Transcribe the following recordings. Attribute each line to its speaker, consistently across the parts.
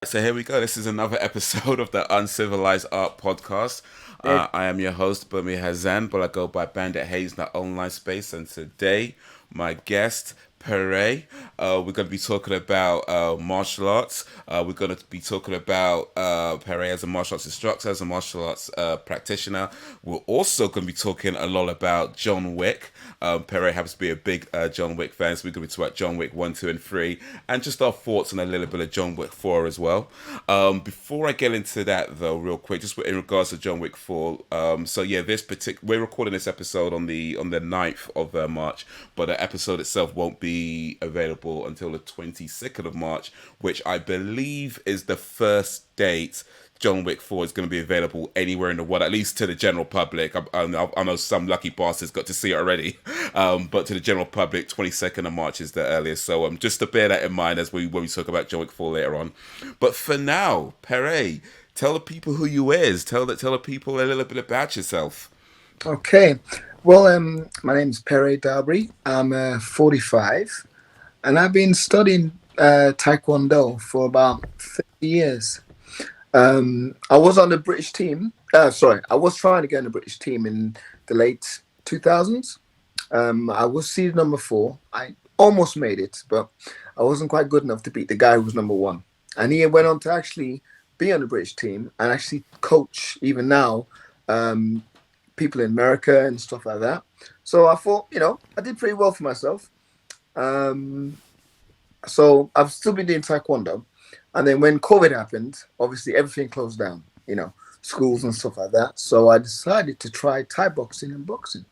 Speaker 1: So here we go. This is another episode of the Uncivilized Art Podcast.
Speaker 2: Hey,
Speaker 1: I am your host, Bumi Hazan, but I go by Bandit Haze in the online space. And today, my guest, Perre, we're going to be talking about martial arts. We're going to be talking about Perre as a martial arts instructor, as a martial arts practitioner. We're also going to be talking a lot about John Wick. Perre happens to be a big John Wick fan, so we're going to be talking about John Wick 1, 2, and 3, and just our thoughts on a little bit of John Wick 4 as well. Before I get into that, though, real quick, just in regards to John Wick 4, so yeah, we're recording this episode on the 9th of March, but the episode itself won't be available until the 22nd of March, which I believe is the first date John Wick 4 is going to be available anywhere in the world, at least to the general public. I know some lucky bastards got to see it already, but to the general public, 22nd of March is the earliest. So just to bear that in mind as when we talk about John Wick 4 later on. But for now, Perre, tell the people who you is. Tell the people a little bit about yourself.
Speaker 2: okay. Well, my name is Perre Daobry. I'm 45, and I've been studying Taekwondo for about 30 years. I was on the British team. Sorry, I was trying to get on the British team in the late 2000s. I was seed number 4. I almost made it, but I wasn't quite good enough to beat the guy who was number 1. And he went on to actually be on the British team and actually coach even now people in America and stuff like that. So I thought, I did pretty well for myself. Um, so I've still been doing Taekwondo. And then when COVID happened, obviously everything closed down, schools and stuff like that. So I decided to try Thai boxing and boxing.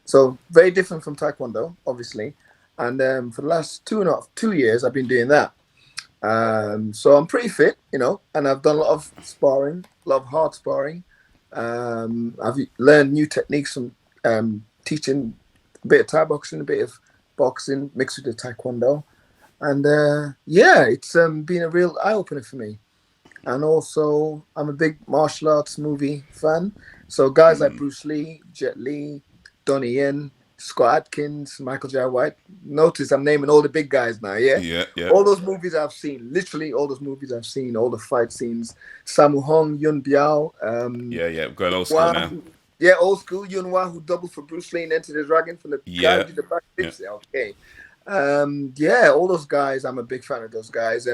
Speaker 2: So very different from Taekwondo, obviously. And for the last 2.5 2 years, I've been doing that. So I'm pretty fit, and I've done a lot of sparring, a lot of hard sparring. I've learned new techniques from teaching a bit of Thai boxing, a bit of boxing mixed with the Taekwondo. And yeah, it's been a real eye opener for me. And also, I'm a big martial arts movie fan. So guys like Bruce Lee, Jet Li, Donnie Yen, Scott Atkins, Michael J. White. Notice I'm naming all the big guys now, yeah?
Speaker 1: Yeah, yeah,
Speaker 2: All those movies I've seen, literally all those movies I've seen, all the fight scenes. Sammo Hung, Yun Biao,
Speaker 1: yeah, yeah. We're going old school
Speaker 2: Hwa,
Speaker 1: now.
Speaker 2: yeah, old school Yun Hwa, who doubled for Bruce Lee and Enter the Dragon from the guy who
Speaker 1: Yeah,
Speaker 2: did the back
Speaker 1: yeah,
Speaker 2: flips. Okay. Yeah, all those guys, I'm a big fan of those guys.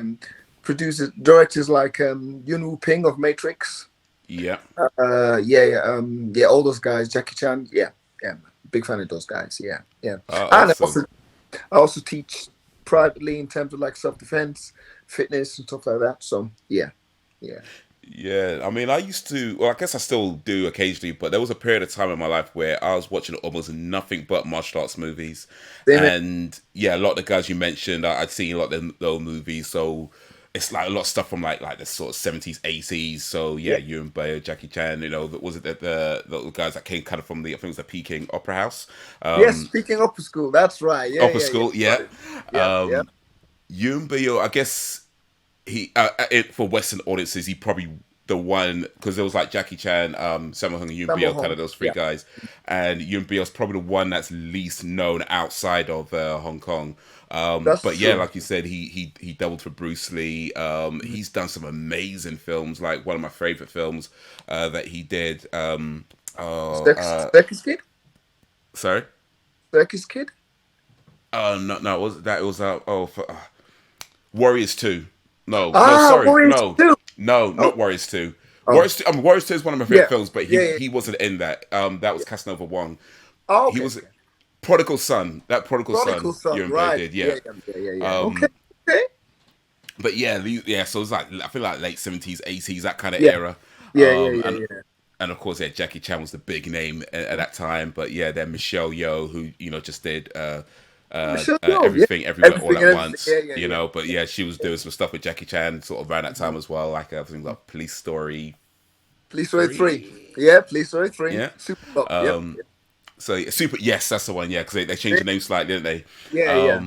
Speaker 2: Producers, directors like Yun Woo Ping of Matrix.
Speaker 1: yeah.
Speaker 2: Yeah, all those guys, Jackie Chan. Yeah, big fan of those guys. Yeah. And
Speaker 1: Awesome.
Speaker 2: I also teach privately in terms of like self defense, fitness, and stuff like that. So yeah.
Speaker 1: Yeah, I mean, I used to. Well, I guess I still do occasionally, but there was a period of time in my life where I was watching almost nothing but martial arts movies,
Speaker 2: Same here.
Speaker 1: and yeah, a lot of the guys you mentioned, I'd seen a lot of those movies. So it's like a lot of stuff from like the sort of 70s, 80s. So yeah,
Speaker 2: Yeah.
Speaker 1: Ewan Bayer, Jackie Chan. Was it the guys that came kind of from the I think it was the Peking Opera House,
Speaker 2: Yes,
Speaker 1: um,
Speaker 2: speaking upper school, that's right.
Speaker 1: upper
Speaker 2: Yeah.
Speaker 1: school. Yeah,
Speaker 2: Got it. Yeah.
Speaker 1: um, Ewan Bayer, I guess he for Western audiences, he probably the one because there was like Jackie Chan, Sammo Hung, and Yoon
Speaker 2: Sammo
Speaker 1: Bio, kind
Speaker 2: Hung.
Speaker 1: of those three
Speaker 2: Yeah.
Speaker 1: guys, and Yoon Bio's probably the one that's least known outside of Hong Kong.
Speaker 2: That's
Speaker 1: But yeah,
Speaker 2: true.
Speaker 1: like you said, he doubled for Bruce Lee. He's done some amazing films. Like one of my favorite films that he did. Oh,
Speaker 2: Circus Kid?
Speaker 1: sorry.
Speaker 2: Circus Kid?
Speaker 1: No, it was that it was Warriors 2. No,
Speaker 2: Ah,
Speaker 1: sorry.
Speaker 2: Warriors
Speaker 1: No.
Speaker 2: 2.
Speaker 1: No,
Speaker 2: Oh,
Speaker 1: not Warriors 2.
Speaker 2: oh,
Speaker 1: Warriors 2 is one of my favorite
Speaker 2: yeah.
Speaker 1: films, but
Speaker 2: Yeah,
Speaker 1: he wasn't in that. That was
Speaker 2: yeah.
Speaker 1: Casanova Wong.
Speaker 2: Oh,
Speaker 1: He
Speaker 2: okay,
Speaker 1: was
Speaker 2: okay.
Speaker 1: Prodigal Son. That Prodigal
Speaker 2: Prodigal
Speaker 1: Son,
Speaker 2: Son,
Speaker 1: Ewan Bay
Speaker 2: right.
Speaker 1: did,
Speaker 2: Yeah,
Speaker 1: yeah.
Speaker 2: yeah. Okay,
Speaker 1: Um,
Speaker 2: okay.
Speaker 1: but yeah, yeah, so it was like, I feel like late 70s, 80s, that kind of
Speaker 2: Yeah,
Speaker 1: era.
Speaker 2: yeah, yeah,
Speaker 1: And
Speaker 2: yeah.
Speaker 1: of course, yeah, Jackie Chan was the big name at that time. But yeah, then Michelle Yeoh, who just did
Speaker 2: Michelle Yeoh, yeah.
Speaker 1: everything, everywhere, all
Speaker 2: Everything
Speaker 1: at
Speaker 2: and everything.
Speaker 1: once.
Speaker 2: Yeah.
Speaker 1: But yeah, she was doing some stuff with Jackie Chan sort of around that time as well, like things like Police Story
Speaker 2: Police Story 3.
Speaker 1: 3.
Speaker 2: Yeah, Police Story 3.
Speaker 1: Yeah.
Speaker 2: Super Cop. Yep.
Speaker 1: So yeah, super. Yes, that's the one. Yeah, because they changed
Speaker 2: Yeah,
Speaker 1: the name slightly, didn't they?
Speaker 2: yeah.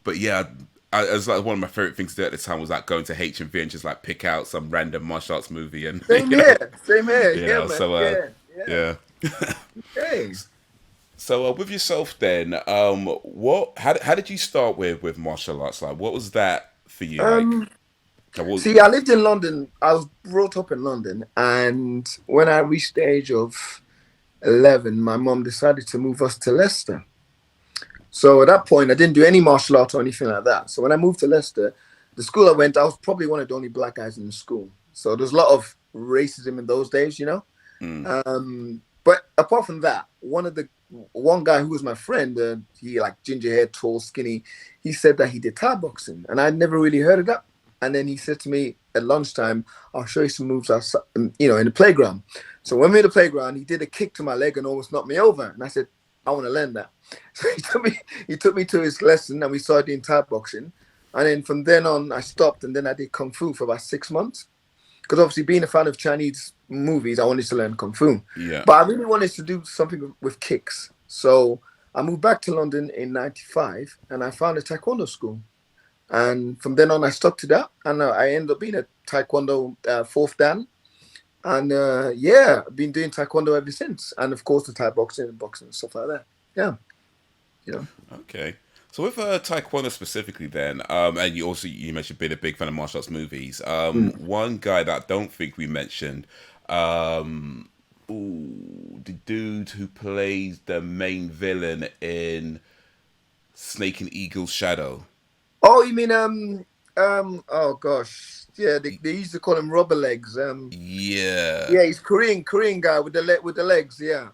Speaker 1: But yeah, it was like one of my favorite things to do at the time was like going to HMV and just like pick out some random martial arts movie and
Speaker 2: Same here. Same here.
Speaker 1: you
Speaker 2: Yeah,
Speaker 1: know.
Speaker 2: man.
Speaker 1: So
Speaker 2: Yeah.
Speaker 1: yeah.
Speaker 2: Okay.
Speaker 1: So with yourself then, what? How did you start with martial arts? Like, what was that for you? Like,
Speaker 2: Um, See, I lived in London. I was brought up in London, and when I reached the age of 11, my mom decided to move us to Leicester. So at that point, I didn't do any martial arts or anything like that. So when I moved to Leicester, the school I went, I was probably one of the only black guys in the school. So there's a lot of racism in those days, you know.
Speaker 1: Mm.
Speaker 2: But apart from that, one guy who was my friend, he like ginger hair, tall, skinny. He said that he did Thai boxing, and I'd never really heard of that. And then he said to me at lunchtime, "I'll show you some moves outside, in the playground." So when we were in the playground, he did a kick to my leg and almost knocked me over. And I said, "I want to learn that." So he took me to his lesson, and we started doing Thai boxing. And then from then on, I stopped, and then I did kung fu for about 6 months. Because obviously, being a fan of Chinese movies, I wanted to learn kung fu.
Speaker 1: Yeah.
Speaker 2: But I really wanted to do something with kicks. So I moved back to London in '95, and I found a Taekwondo school. And from then on, I stuck to that, and I ended up being a Taekwondo fourth dan. And yeah, I've been doing Taekwondo ever since. And of course, the Thai boxing and boxing and stuff like that. Yeah, yeah.
Speaker 1: Okay. So with Taekwondo specifically, then, and you mentioned being a big fan of martial arts movies.
Speaker 2: Mm.
Speaker 1: One guy that I don't think we mentioned, the dude who plays the main villain in Snake and Eagle's Shadow.
Speaker 2: Oh, you mean oh gosh, yeah, they used to call him rubber legs.
Speaker 1: Yeah.
Speaker 2: Yeah, he's Korean guy with the legs. Yeah.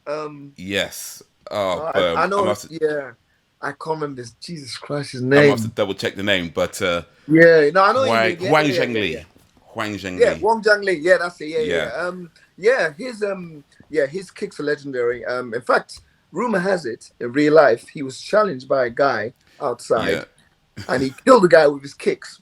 Speaker 1: Yes. Oh,
Speaker 2: I
Speaker 1: I
Speaker 2: know.
Speaker 1: must
Speaker 2: Yeah, I can't remember this. Jesus Christ, his
Speaker 1: I must have
Speaker 2: name.
Speaker 1: double checked the name, but
Speaker 2: Yeah, no, I know what you
Speaker 1: Hwang
Speaker 2: mean. Yeah,
Speaker 1: Hwang
Speaker 2: yeah, yeah, yeah.
Speaker 1: Zheng-Li. Hwang
Speaker 2: Yeah,
Speaker 1: Zheng-Li.
Speaker 2: Hwang Jang-lee. Yeah, that's it. Yeah, yeah,
Speaker 1: Yeah.
Speaker 2: yeah. His kicks are legendary. In fact, rumor has it, in real life, he was challenged by a guy
Speaker 1: Yeah.
Speaker 2: outside, and he killed the guy with his kicks.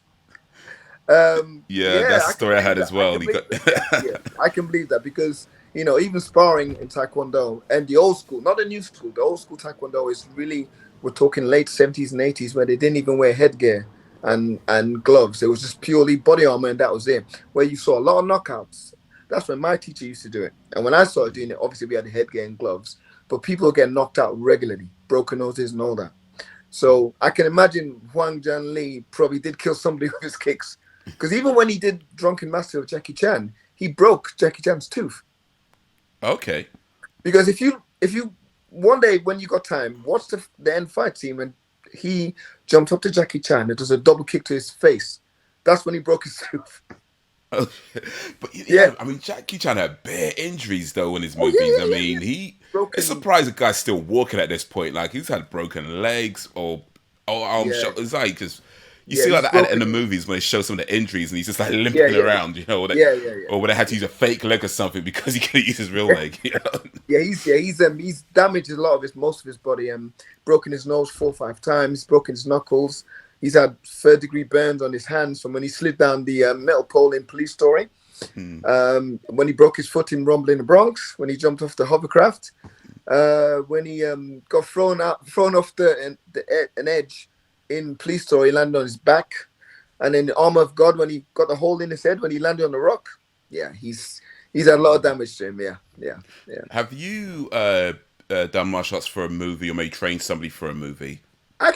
Speaker 1: Yeah,
Speaker 2: Yeah,
Speaker 1: that's the
Speaker 2: I can
Speaker 1: story I
Speaker 2: believe
Speaker 1: had
Speaker 2: that.
Speaker 1: as
Speaker 2: I
Speaker 1: well.
Speaker 2: can
Speaker 1: He
Speaker 2: believe
Speaker 1: got
Speaker 2: that. Yeah, yeah, I can believe that because even sparring in Taekwondo and the old school, not the new school, the old school Taekwondo is really, we're talking late 70s and 80s where they didn't even wear headgear and gloves. It was just purely body armor, and that was it. Where you saw a lot of knockouts. That's when my teacher used to do it, and when I started doing it, obviously we had the headgear and gloves, but people get knocked out regularly, broken noses and all that. So I can imagine Hwang Jang-lee probably did kill somebody with his kicks. Because even when he did Drunken Master of Jackie Chan, he broke Jackie Chan's tooth.
Speaker 1: okay.
Speaker 2: Because if you one day when you got time, watch the end fight scene when he jumped up to Jackie Chan and does a double kick to his face. That's when he broke his tooth.
Speaker 1: But
Speaker 2: Yeah.
Speaker 1: yeah, I mean, Jackie Chan had bare injuries though in his
Speaker 2: Oh yeah,
Speaker 1: movies. I
Speaker 2: yeah, yeah,
Speaker 1: mean,
Speaker 2: yeah.
Speaker 1: it's
Speaker 2: Broken.
Speaker 1: surprised the guy's still walking at this point. Like he's had broken legs or arm
Speaker 2: Yeah,
Speaker 1: shot. It's like just you
Speaker 2: yeah.
Speaker 1: see like
Speaker 2: He's
Speaker 1: that in the
Speaker 2: broken.
Speaker 1: movies when they show some of the injuries and he's just like
Speaker 2: Yeah,
Speaker 1: limping
Speaker 2: yeah, yeah,
Speaker 1: around,
Speaker 2: yeah, yeah,
Speaker 1: or when they had to use a fake leg or something because he couldn't use his real
Speaker 2: yeah.
Speaker 1: leg. You know?
Speaker 2: He's damaged a lot of most of his body. Broken his nose 4 or 5 times. Broken his knuckles. He's had third-degree burns on his hands from when he slid down the metal pole in Police Story.
Speaker 1: Hmm.
Speaker 2: When he broke his foot in Rumble in the Bronx. When he jumped off the hovercraft. When he got thrown off an edge in Police Story, he landed on his back. And then the Armor of God when he got the hole in his head when he landed on the rock. Yeah, he's had a lot of damage to him. Yeah, yeah, yeah.
Speaker 1: Have you done martial arts for a movie or maybe trained somebody for a movie?
Speaker 2: I've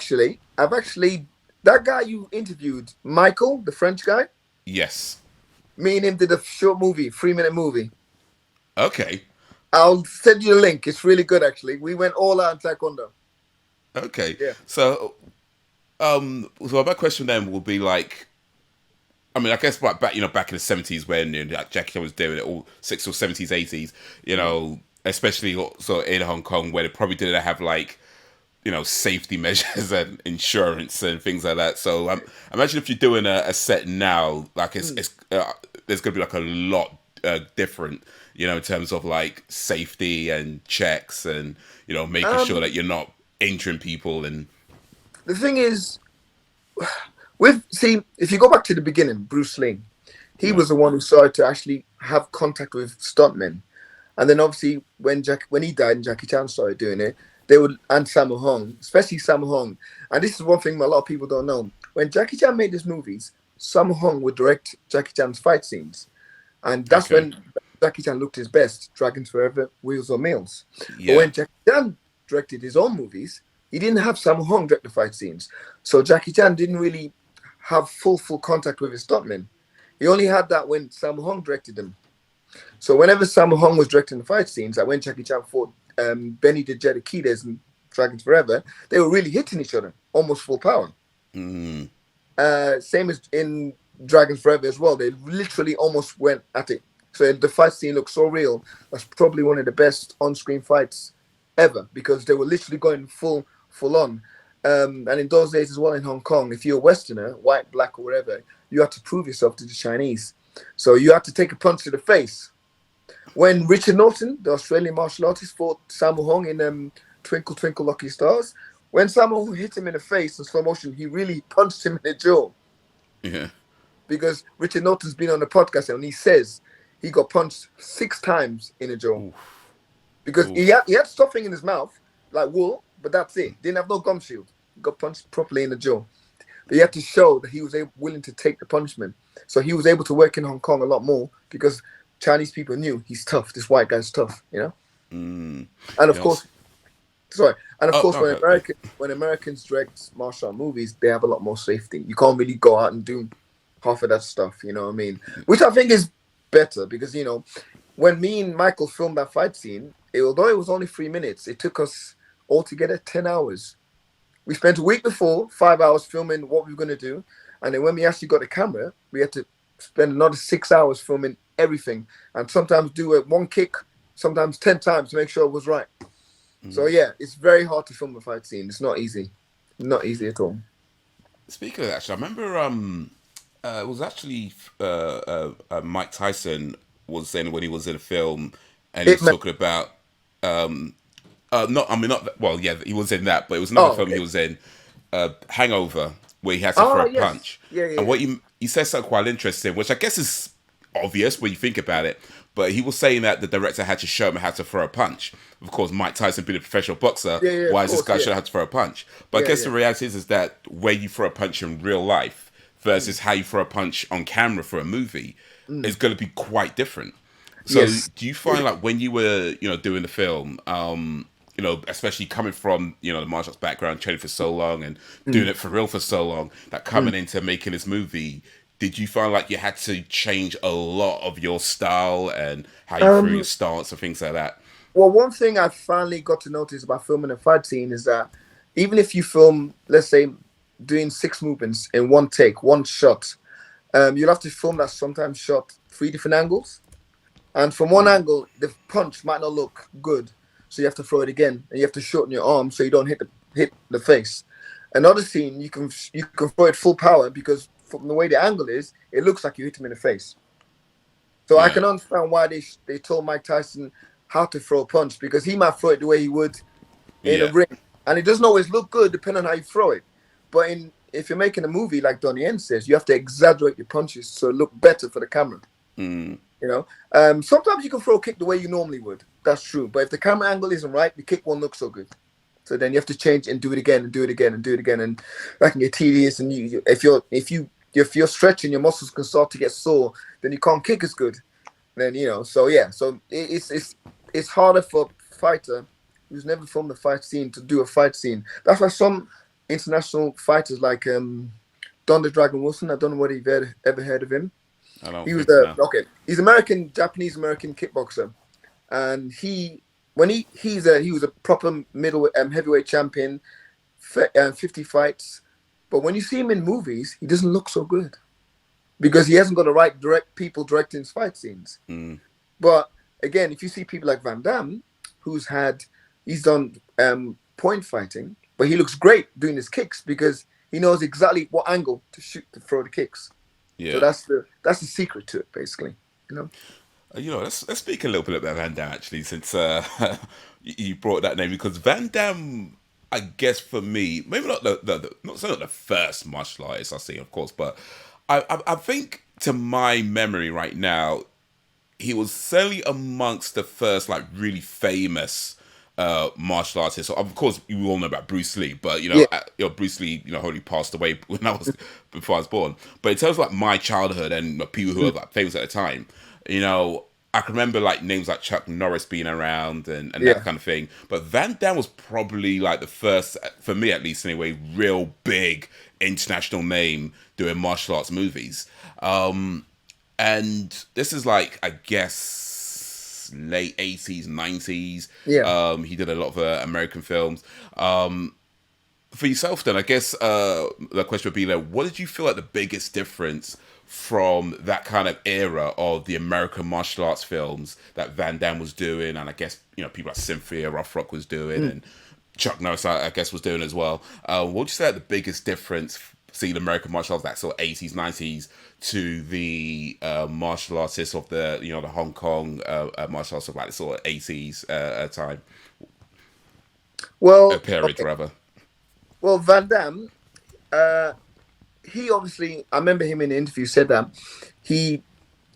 Speaker 2: actually that guy you interviewed, Michael, the French guy.
Speaker 1: Yes.
Speaker 2: Me and him did a short movie, 3-minute movie.
Speaker 1: Okay.
Speaker 2: I'll send you the link. It's really good, actually. We went all out in Taekwondo.
Speaker 1: Okay.
Speaker 2: Yeah.
Speaker 1: So, so my question then will be like, I mean, I guess back back in the 70s when like Jackie Chan was doing it, all 60s or 70s, 80s, especially so in Hong Kong where they probably didn't have like safety measures and insurance and things like that. So imagine if you're doing a set now, like it's there's gonna be like a lot different, in terms of like safety and checks and making sure that you're not injuring people and.
Speaker 2: The thing is, if you go back to the beginning, Bruce Lee, he
Speaker 1: Yeah.
Speaker 2: was the one who started to actually have contact with stuntmen. And then obviously when he died and Jackie Chan started doing it, they would and Sammo Hung, especially Sammo Hung. And this is one thing a lot of people don't know. When Jackie Chan made his movies, Sammo Hung would direct Jackie Chan's fight scenes. And that's
Speaker 1: Okay.
Speaker 2: when Jackie Chan looked his best, Dragons Forever, Wheels on Meals. But
Speaker 1: Yeah.
Speaker 2: when Jackie Chan directed his own movies, he didn't have Sammo Hung direct the fight scenes. So Jackie Chan didn't really have full contact with his stuntmen. He only had that when Sammo Hung directed them. So whenever Sammo Hung was directing the fight scenes, like when Jackie Chan fought Benny the Jet Akitas and Dragons Forever, they were really hitting each other, almost full power.
Speaker 1: Mm.
Speaker 2: Same as in Dragons Forever as well. They literally almost went at it. So the fight scene looks so real. That's probably one of the best on-screen fights ever because they were literally going full on. And in those days as well in Hong Kong, if you're a Westerner, white, black, or whatever, you had to prove yourself to the Chinese. So you had to take a punch to the face. When Richard Norton, the Australian martial artist, fought Sammo Hung in Twinkle Twinkle Lucky Stars, when Sammo Hung hit him in the face in slow motion, he really punched him in the jaw.
Speaker 1: Yeah.
Speaker 2: Because Richard Norton's been on the podcast and he says he got punched 6 times in the jaw.
Speaker 1: Oof.
Speaker 2: Because
Speaker 1: Oof.
Speaker 2: he had stuffing in his mouth, like wool, but that's it. Didn't have no gum shield. He got punched properly in the jaw. But he had to show that he was willing to take the punishment. So he was able to work in Hong Kong a lot more because Chinese people knew he's tough. This white guy's tough, you know?
Speaker 1: Mm.
Speaker 2: And of
Speaker 1: Yes.
Speaker 2: course, when
Speaker 1: Okay.
Speaker 2: when Americans direct martial art movies, they have a lot more safety. You can't really go out and do half of that stuff, you know what I mean? Which I think is better because, you know, when me and Michael filmed that fight scene, although it was only 3 minutes, it took us altogether 10 hours. We spent a week before, 5 hours filming what we were going to do. And then when we actually got the camera, we had to spend another 6 hours filming everything. And sometimes do it one kick, sometimes 10 times to make sure it was right. So yeah, it's very hard to film a fight scene. It's not easy. Not easy at all.
Speaker 1: Speaking of that, actually, I remember it was actually Mike Tyson was saying when he was in a film and he
Speaker 2: It
Speaker 1: was talking about not well, yeah, he was in that, but it was another
Speaker 2: Oh,
Speaker 1: film he
Speaker 2: okay.
Speaker 1: was in, Hangover, where he had to throw
Speaker 2: Oh,
Speaker 1: a
Speaker 2: yes.
Speaker 1: punch.
Speaker 2: Yeah, yeah,
Speaker 1: And
Speaker 2: yeah.
Speaker 1: what he said something quite interesting, which I guess is obvious when you think about it, but he was saying that the director had to show him how to throw a punch. Of course, Mike Tyson being a professional boxer,
Speaker 2: Yeah, yeah,
Speaker 1: why
Speaker 2: of
Speaker 1: is this
Speaker 2: course,
Speaker 1: guy
Speaker 2: yeah.
Speaker 1: showing how to throw a punch? But I
Speaker 2: Yeah,
Speaker 1: guess
Speaker 2: yeah.
Speaker 1: the reality is that when you throw a punch in real life versus how you throw a punch on camera for a movie is going to be quite different. So
Speaker 2: Yes.
Speaker 1: do you find like when you were, doing the film, especially coming from, the martial arts background, training for so long and doing
Speaker 2: Mm.
Speaker 1: it for real for so long, that
Speaker 2: Mm.
Speaker 1: coming into making this movie, did you find like you had to change a lot of your style and how you threw your
Speaker 2: Um,
Speaker 1: stance and things like that?
Speaker 2: well, one thing I finally got to notice about filming a fight scene is that even if you film, let's say, doing 6 movements in one take, one shot, you'll have to film that sometimes shot 3 different angles. And from one angle, the punch might not look good, so you have to throw it again, and you have to shorten your arm so you don't hit the face. Another scene, you can throw it full power because from the way the angle is, it looks like you hit him in the face. So I
Speaker 1: Yeah,
Speaker 2: can understand why they told Mike Tyson how to throw a punch because he might throw it the way he would in a
Speaker 1: yeah,
Speaker 2: ring, and it doesn't always look good depending on how you throw it. But if you're making a movie like Donnie Yen says, you have to exaggerate your punches so it look better for the camera. You know, sometimes you can throw a kick the way you normally would. That's true. But if the camera angle isn't right, the kick won't look so good. So then you have to change and do it again and do it again and do it again, and that can get tedious. And if you're stretching, your muscles can start to get sore. Then you can't kick as good. Then So yeah. So it's harder for a fighter who's never filmed a fight scene to do a fight scene. That's why some international fighters like Don the Dragon Wilson. I don't know whether you've ever heard of him.
Speaker 1: I don't
Speaker 2: He was
Speaker 1: think so. No.
Speaker 2: he's American, Japanese American kickboxer, and he was a proper middle heavyweight champion, 50 fights. But when you see him in movies, he doesn't look so good because he hasn't got the right direct people directing his fight scenes. But again, if you see people like Van Damme, he's done point fighting, but he looks great doing his kicks because he knows exactly what angle to shoot to throw the kicks. So
Speaker 1: Yeah.
Speaker 2: that's the secret to it, basically. You know.
Speaker 1: Let's speak a little bit about Van Damme actually, since you brought that name because Van Damme, I guess for me, maybe not not the first martial artist I see, of course, but I think to my memory right now, he was certainly amongst the first like really famous martial artists. So of course, you all know about Bruce Lee, but
Speaker 2: Yeah.
Speaker 1: Bruce Lee, only passed away when I was before I was born. But in terms of like my childhood and people who were like famous at the time, I can remember like names like Chuck Norris being around and that
Speaker 2: Yeah.
Speaker 1: kind of thing. But Van Damme was probably like the first, for me at least anyway, real big international name doing martial arts movies. And this is like, I guess, late 80s, 90s.
Speaker 2: Yeah.
Speaker 1: He did a lot of American films. For yourself, then, I guess the question would be like, what did you feel like the biggest difference from that kind of era of the American martial arts films that Van Damme was doing, and I guess people like Cynthia Rothrock was doing, and Chuck Norris, I guess, was doing as well. What would you say the biggest difference, seeing American martial arts, that sort of 80s, 90s, to the martial artists of the Hong Kong martial arts of like the sort of 80s time
Speaker 2: Well,
Speaker 1: period,
Speaker 2: okay.
Speaker 1: rather?
Speaker 2: Well, Van Damme, uh, he obviously, I remember him in the interview said that he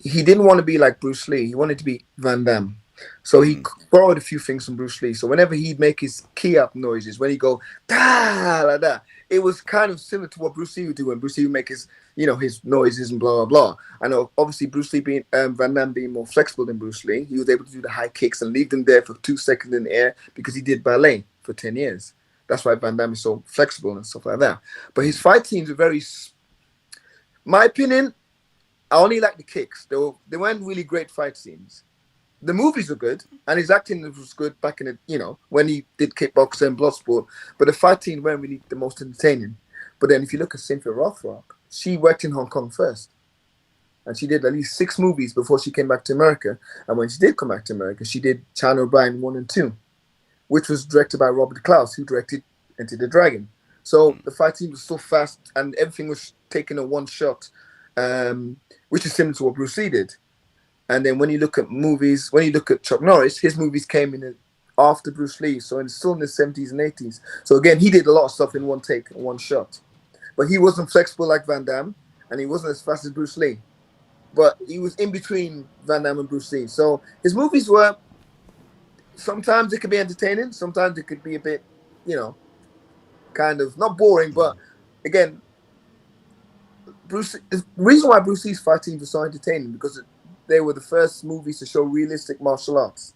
Speaker 2: he didn't want to be like Bruce Lee. He wanted to be Van Damme. So he borrowed a few things from Bruce Lee. So whenever he'd make his key up noises, when he go da like that, it was kind of similar to what Bruce Lee would do when Bruce Lee would make his his noises and blah blah blah. I know obviously Bruce Lee being Van Damme being more flexible than Bruce Lee, he was able to do the high kicks and leave them there for 2 seconds in the air because he did ballet for 10 years. That's why Van Damme is so flexible and stuff like that. But his fight scenes are very, my opinion, I only like the kicks. They weren't really great fight scenes. The movies were good, and his acting was good back in the when he did kickboxing and bloodsport. But the fight scenes weren't really the most entertaining. But then if you look at Cynthia Rothrock, she worked in Hong Kong first, and she did at least 6 movies before she came back to America. And when she did come back to America, she did China O'Brien 1 and 2, which was directed by Robert Klaus, who directed Enter the Dragon. So the fight scene was so fast, and everything was taken in one shot, which is similar to what Bruce Lee did. And then when you look at movies, when you look at Chuck Norris, his movies came in after Bruce Lee, so it's still in the 70s and 80s. So again, he did a lot of stuff in one take, in one shot. But he wasn't flexible like Van Damme, and he wasn't as fast as Bruce Lee. But he was in between Van Damme and Bruce Lee. So his movies were, sometimes it could be entertaining, sometimes it could be a bit, kind of, not boring, but again, the reason why Bruce Lee's fight scenes were so entertaining because they were the first movies to show realistic martial arts.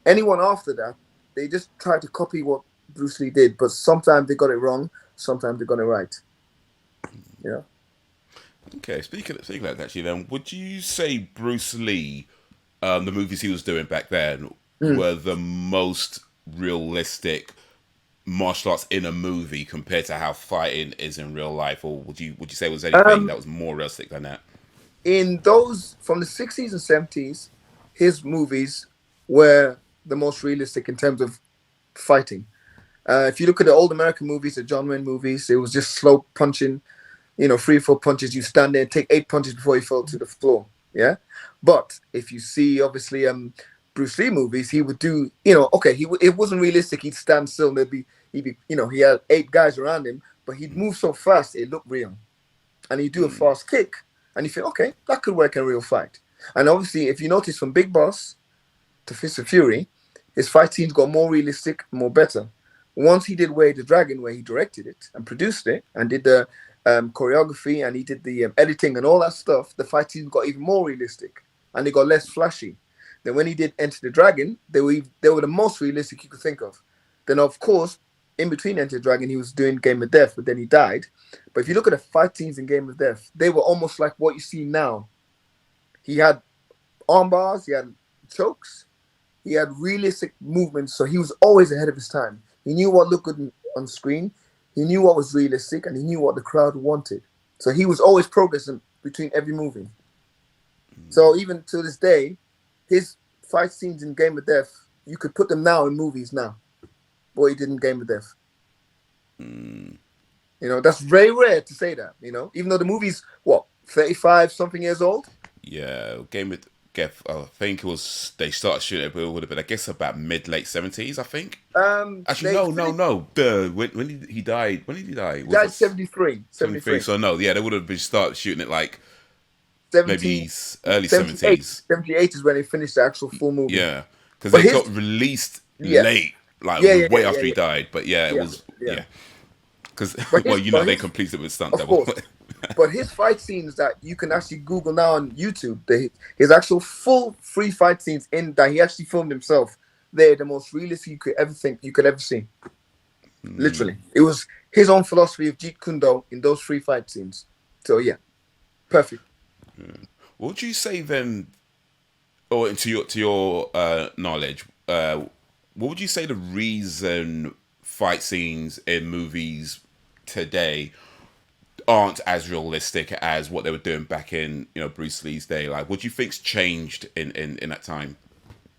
Speaker 2: Anyone after that, they just tried to copy what Bruce Lee did, but sometimes they got it wrong, sometimes they got it right. Yeah.
Speaker 1: Okay, speaking of that, actually, then, would you say Bruce Lee, the movies he was doing back then, were the most realistic martial arts in a movie compared to how fighting is in real life, or would you say was anything that was more realistic than that?
Speaker 2: In those from the 60s and 70s, his movies were the most realistic in terms of fighting. If you look at the old American movies, the John Wick movies, it was just slow punching, 3 or 4 punches. You stand there and take 8 punches before you fall to the floor. Yeah. But if you see, obviously, Bruce Lee movies, he would do, it wasn't realistic. He'd stand still and he had 8 guys around him, but he'd move so fast, it looked real. And he'd do a fast kick. And you think, okay, that could work in a real fight. And obviously, if you notice from Big Boss to Fist of Fury, his fight scenes got more realistic, more better. Once he did Way the Dragon, where he directed it and produced it and did the choreography and he did the editing and all that stuff, the fight scenes got even more realistic and they got less flashy. Then when he did Enter the Dragon, they were the most realistic you could think of. Then, of course, in between Enter the Dragon, he was doing Game of Death, but then he died. But if you look at the fight scenes in Game of Death, they were almost like what you see now. He had arm bars, he had chokes, he had realistic movements, so he was always ahead of his time. He knew what looked good on screen, he knew what was realistic, and he knew what the crowd wanted. So he was always progressing between every movie. So even to this day, his fight scenes in Game of Death, you could put them now in movies now. What he did in Game of Death. That's very rare to say that, even though the movie's, 35 something years old?
Speaker 1: Yeah, Game of Death, I think it was, they started shooting it, but it would have been, I guess, about mid-late 70s, I think. Actually, no. When did he die? When did he die?
Speaker 2: He died 73.
Speaker 1: 73. So, no, yeah, they would have been started shooting it like
Speaker 2: 70,
Speaker 1: maybe early
Speaker 2: 78,
Speaker 1: 70s.
Speaker 2: 78 is when they finished the actual full movie.
Speaker 1: Yeah, because they got released late, way after he died. But yeah, it was, Because, they completed it with stunt double.
Speaker 2: But his fight scenes that you can actually Google now on YouTube, his actual full free fight scenes that he actually filmed himself, they're the most realistic you could ever see. Literally. It was his own philosophy of Jeet Kune Do in those free fight scenes. So, yeah. Perfect.
Speaker 1: What would you say then, or to your knowledge, what would you say the reason fight scenes in movies today aren't as realistic as what they were doing back in Bruce Lee's day? Like, what do you think's changed in that time?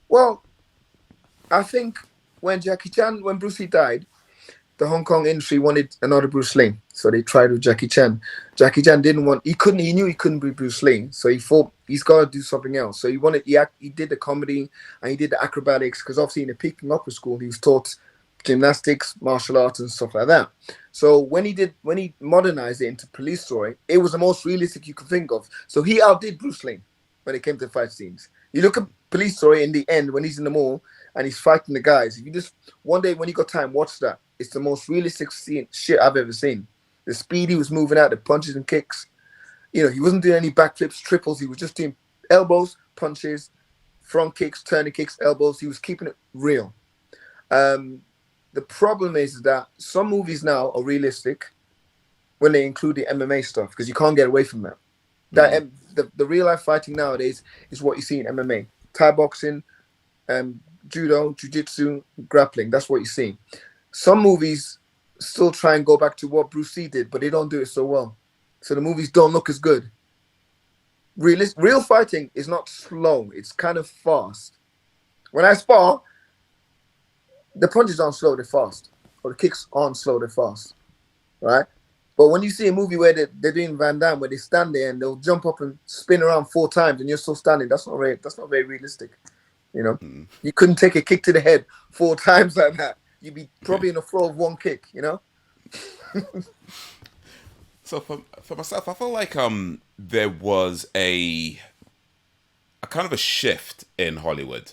Speaker 2: Well, I think when Bruce Lee died, the Hong Kong industry wanted another Bruce Lee, so they tried with Jackie Chan. Jackie Chan didn't want. He knew he couldn't be Bruce Lee, so he thought he's got to do something else. So he did the comedy and he did the acrobatics because obviously in the Peking Opera School he was taught gymnastics, martial arts, and stuff like that. So when he modernized it into police story, it was the most realistic you could think of. So he outdid Bruce Lee when it came to fight scenes. You look at police story in the end when he's in the mall and he's fighting the guys. If you just one day when you got time, watch that. It's the most realistic shit I've ever seen. The speed he was moving out, the punches and kicks. He wasn't doing any backflips, triples. He was just doing elbows, punches, front kicks, turning kicks, elbows. He was keeping it real. The problem is that some movies now are realistic when they include the MMA stuff because you can't get away from that. The real life fighting nowadays is what you see in MMA, Thai boxing, judo, jiu-jitsu, grappling. That's what you see. Some movies still try and go back to what Bruce Lee did, but they don't do it so well. So the movies don't look as good. Real fighting is not slow. It's kind of fast. When I spar, the punches aren't slow, they're fast. Or the kicks aren't slow, they're fast. Right? But when you see a movie where they're doing Van Damme, where they stand there and they'll jump up and spin around 4 times and you're still standing, that's not very realistic. You couldn't take a kick to the head 4 times like that. You'd be probably in the floor of 1 kick,
Speaker 1: So for myself, I feel like there was a kind of a shift in Hollywood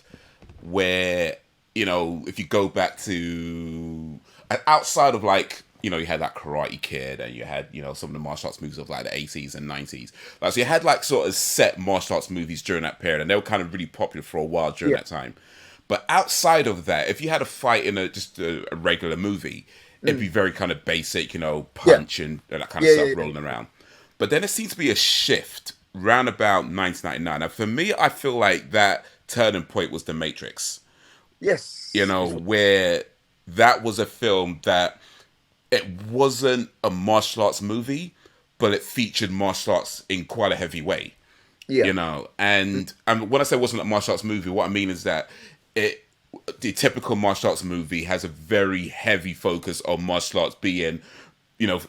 Speaker 1: where if you go back to outside of like you had like Karate Kid and you had some of the martial arts movies of like the 80s and 90s, like so you had like sort of set martial arts movies during that period and they were kind of really popular for a while during that time. But outside of that, if you had a fight in just a regular movie, it'd be very kind of basic, punch and that kind of stuff rolling around. But then there seems to be a shift round about 1999. Now, for me, I feel like that turning point was The Matrix.
Speaker 2: Yes.
Speaker 1: Where that was a film that it wasn't a martial arts movie, but it featured martial arts in quite a heavy way.
Speaker 2: Yeah.
Speaker 1: And when I say it wasn't a martial arts movie, what I mean is that the typical martial arts movie has a very heavy focus on martial arts being,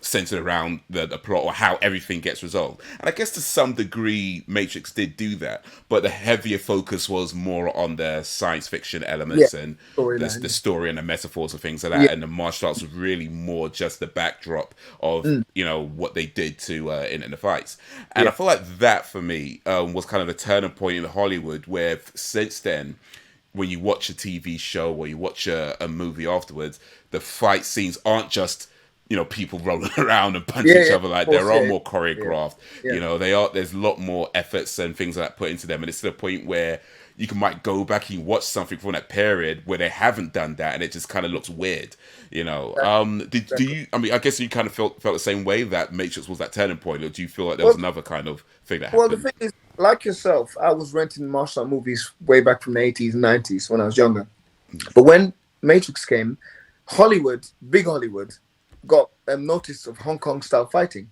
Speaker 1: centered around the plot or how everything gets resolved. And I guess to some degree, Matrix did do that, but the heavier focus was more on the science fiction elements and the story and the metaphors and things like that. And the martial arts was really more just the backdrop of, what they did to in the fights. And I feel like that for me was kind of a turning point in Hollywood where since then, when you watch a TV show or you watch a movie afterwards, the fight scenes aren't just people rolling around and punching each other. Like they're all more choreographed. There's a lot more efforts and things like that put into them, and it's to the point where you might go back and watch something from that period where they haven't done that, and it just kind of looks weird. Do you? I mean, I guess you kind of felt the same way that Matrix was that turning point, or do you feel like there was another kind of thing that happened?
Speaker 2: Well, the thing is, like yourself, I was renting martial art movies way back from the 80s and 90s when I was younger. But when Matrix came, big Hollywood, got notice of Hong Kong style fighting.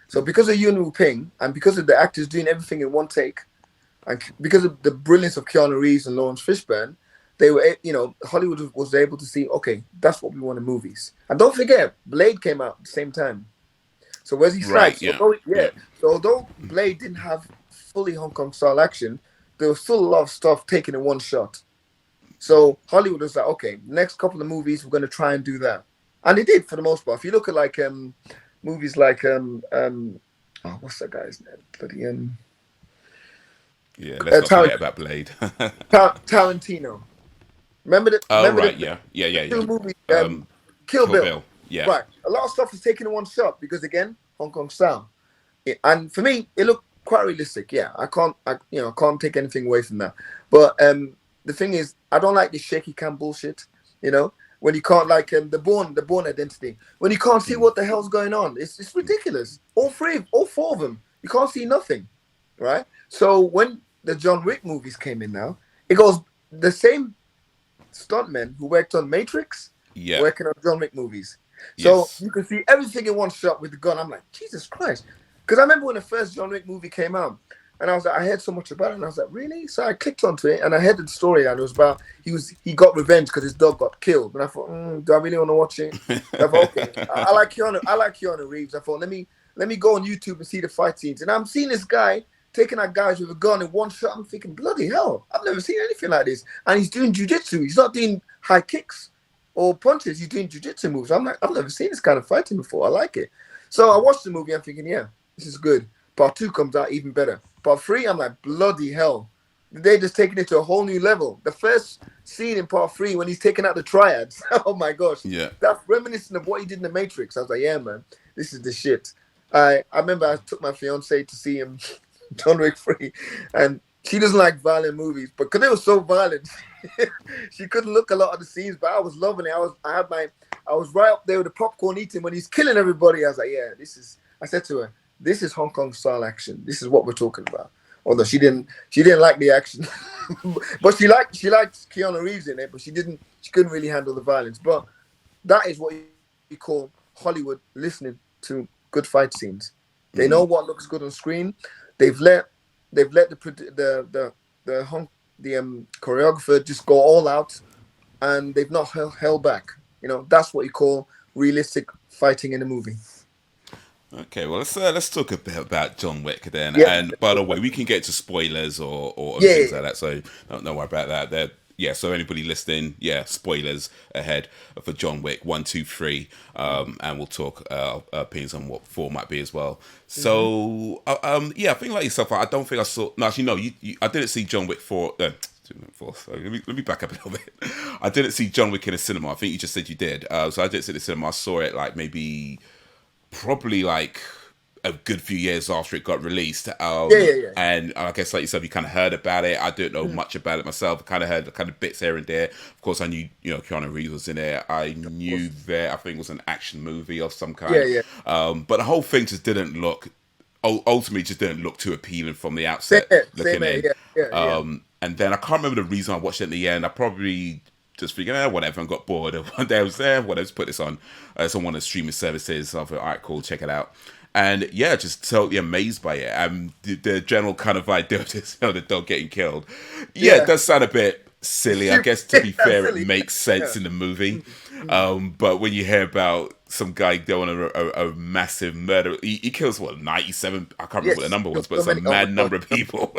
Speaker 2: So because of Yuen Wu Ping and because of the actors doing everything in one take, and because of the brilliance of Keanu Reeves and Lawrence Fishburne, they were, Hollywood was able to see, okay, that's what we want in movies. And don't forget, Blade came out at the same time. So Wesley Snipes, so although Blade didn't have fully Hong Kong style action, there was still a lot of stuff taken in one shot. So Hollywood was like, okay, next couple of movies, we're going to try and do that. And they did for the most part. If you look at like movies like what's that guy's name? Bloody
Speaker 1: let's not forget about Blade.
Speaker 2: Tarantino. Remember the two movies? Kill Bill.
Speaker 1: Yeah.
Speaker 2: Right. A lot of stuff was taken in one shot because again, Hong Kong style. And for me, it looked quite realistic. Yeah, I can't take anything away from that. But the thing is, I don't like this shaky cam bullshit. When you can't like the Bourne Identity, when you can't see what the hell's going on, it's ridiculous. All 4 of them, you can't see nothing. right? So when the John Wick movies came in now, it goes the same stuntmen who worked on Matrix
Speaker 1: Yeah.
Speaker 2: working on John Wick movies. So
Speaker 1: Yes.
Speaker 2: you can see everything in one shot with the gun. I'm like, Jesus Christ. Because I remember when the first John Wick movie came out, and I was like, I heard so much about it, and I was like, really? So I clicked onto it, and I heard the story, and it was about he got revenge because his dog got killed, and I thought, do I really want to watch it? I thought, okay, I like Keanu Reeves. I thought, let me go on YouTube and see the fight scenes, and I'm seeing this guy taking out guys with a gun in one shot. I'm thinking, bloody hell, I've never seen anything like this. And he's doing jujitsu. He's not doing high kicks or punches. He's doing jujitsu moves. I'm like, I've never seen this kind of fighting before. I like it. So I watched the movie. I'm thinking, yeah, this is good. Part 2 comes out even better. Part 3, I'm like, bloody hell. They're just taking it to a whole new level. The first scene in part 3 when he's taking out the triads. Oh my gosh.
Speaker 1: Yeah.
Speaker 2: That's reminiscent of what he did in the Matrix. I was like, yeah, man, this is the shit. I remember I took my fiance to see him John Wick 3, and she doesn't like violent movies, but because it was so violent, she couldn't look a lot of the scenes. But I was loving it. I was right up there with the popcorn eating when he's killing everybody. I was like, yeah, this is. I said to her, this is Hong Kong style action. This is what we're talking about. Although she didn't like the action, but she liked Keanu Reeves in it, but she couldn't really handle the violence. But that is what you call Hollywood listening to good fight scenes. They know what looks good on screen. They've let the choreographer just go all out, and they've not held back. That's what you call realistic fighting in a movie.
Speaker 1: Okay, well let's talk a bit about John Wick then.
Speaker 2: Yeah,
Speaker 1: And by the way, we can get to spoilers or other
Speaker 2: yeah,
Speaker 1: things
Speaker 2: yeah,
Speaker 1: like that. So don't worry about that. Yeah. So anybody listening, yeah, spoilers ahead for John Wick 1, 2, 3, and we'll talk opinions on what 4 might be as well. So yeah, I think like yourself, I don't think I saw. No, actually, no, I didn't see John Wick 4. So let me back up a little bit. I didn't see John Wick in a cinema. I think you just said you did. So I didn't see it in the cinema. I saw it like maybe probably like a good few years after it got released.
Speaker 2: yeah.
Speaker 1: And I guess like you said, you kind of heard about it. I didn't know much about it myself. I kind of heard the kind of bits here and there. Of course, I knew, Keanu Reeves was in it. I knew that I think it was an action movie of some
Speaker 2: Yeah,
Speaker 1: kind.
Speaker 2: yeah.
Speaker 1: But the whole thing just didn't look, ultimately just didn't look too appealing from the
Speaker 2: Same
Speaker 1: outset
Speaker 2: here, same
Speaker 1: looking
Speaker 2: here.
Speaker 1: in.
Speaker 2: Yeah.
Speaker 1: And then I can't remember the reason I watched it in the end. I probably just figured, whatever, and got bored. And one day I was there, whatever, just put this on. It's on one of the streaming services. So I thought, all right, cool, check it out. And yeah, just totally amazed by it. The general kind of idea of this, the dog getting killed. Yeah, it
Speaker 2: Yeah.
Speaker 1: does sound a bit silly. I guess to be fair, it
Speaker 2: Silly.
Speaker 1: makes sense
Speaker 2: Yeah.
Speaker 1: in the movie. But when you hear about some guy going on a massive murder, he kills 97. I can't remember what the
Speaker 2: Yes.
Speaker 1: number was, but
Speaker 2: So
Speaker 1: it's a
Speaker 2: many. Oh my
Speaker 1: mad
Speaker 2: God.
Speaker 1: number of people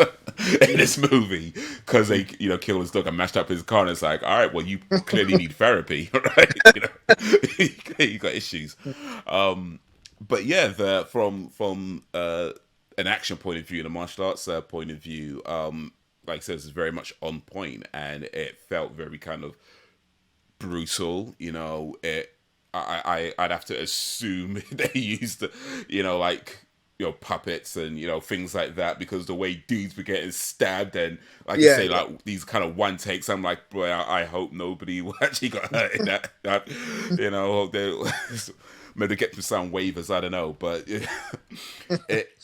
Speaker 1: in this movie because they kill his dog and mashed up his car. And it's like, all right, well, you clearly need therapy, right? You got issues. But yeah, from an action point of view and a martial arts point of view, like I said, it's very much on point, and it felt very kind of brutal. I'd have to assume they used, like puppets and things like that, because the way dudes were getting stabbed and like you
Speaker 2: Yeah,
Speaker 1: say,
Speaker 2: yeah.
Speaker 1: like these kind of one takes. I'm like, boy, I hope nobody actually got hurt in that they maybe get to some waivers. I don't know, but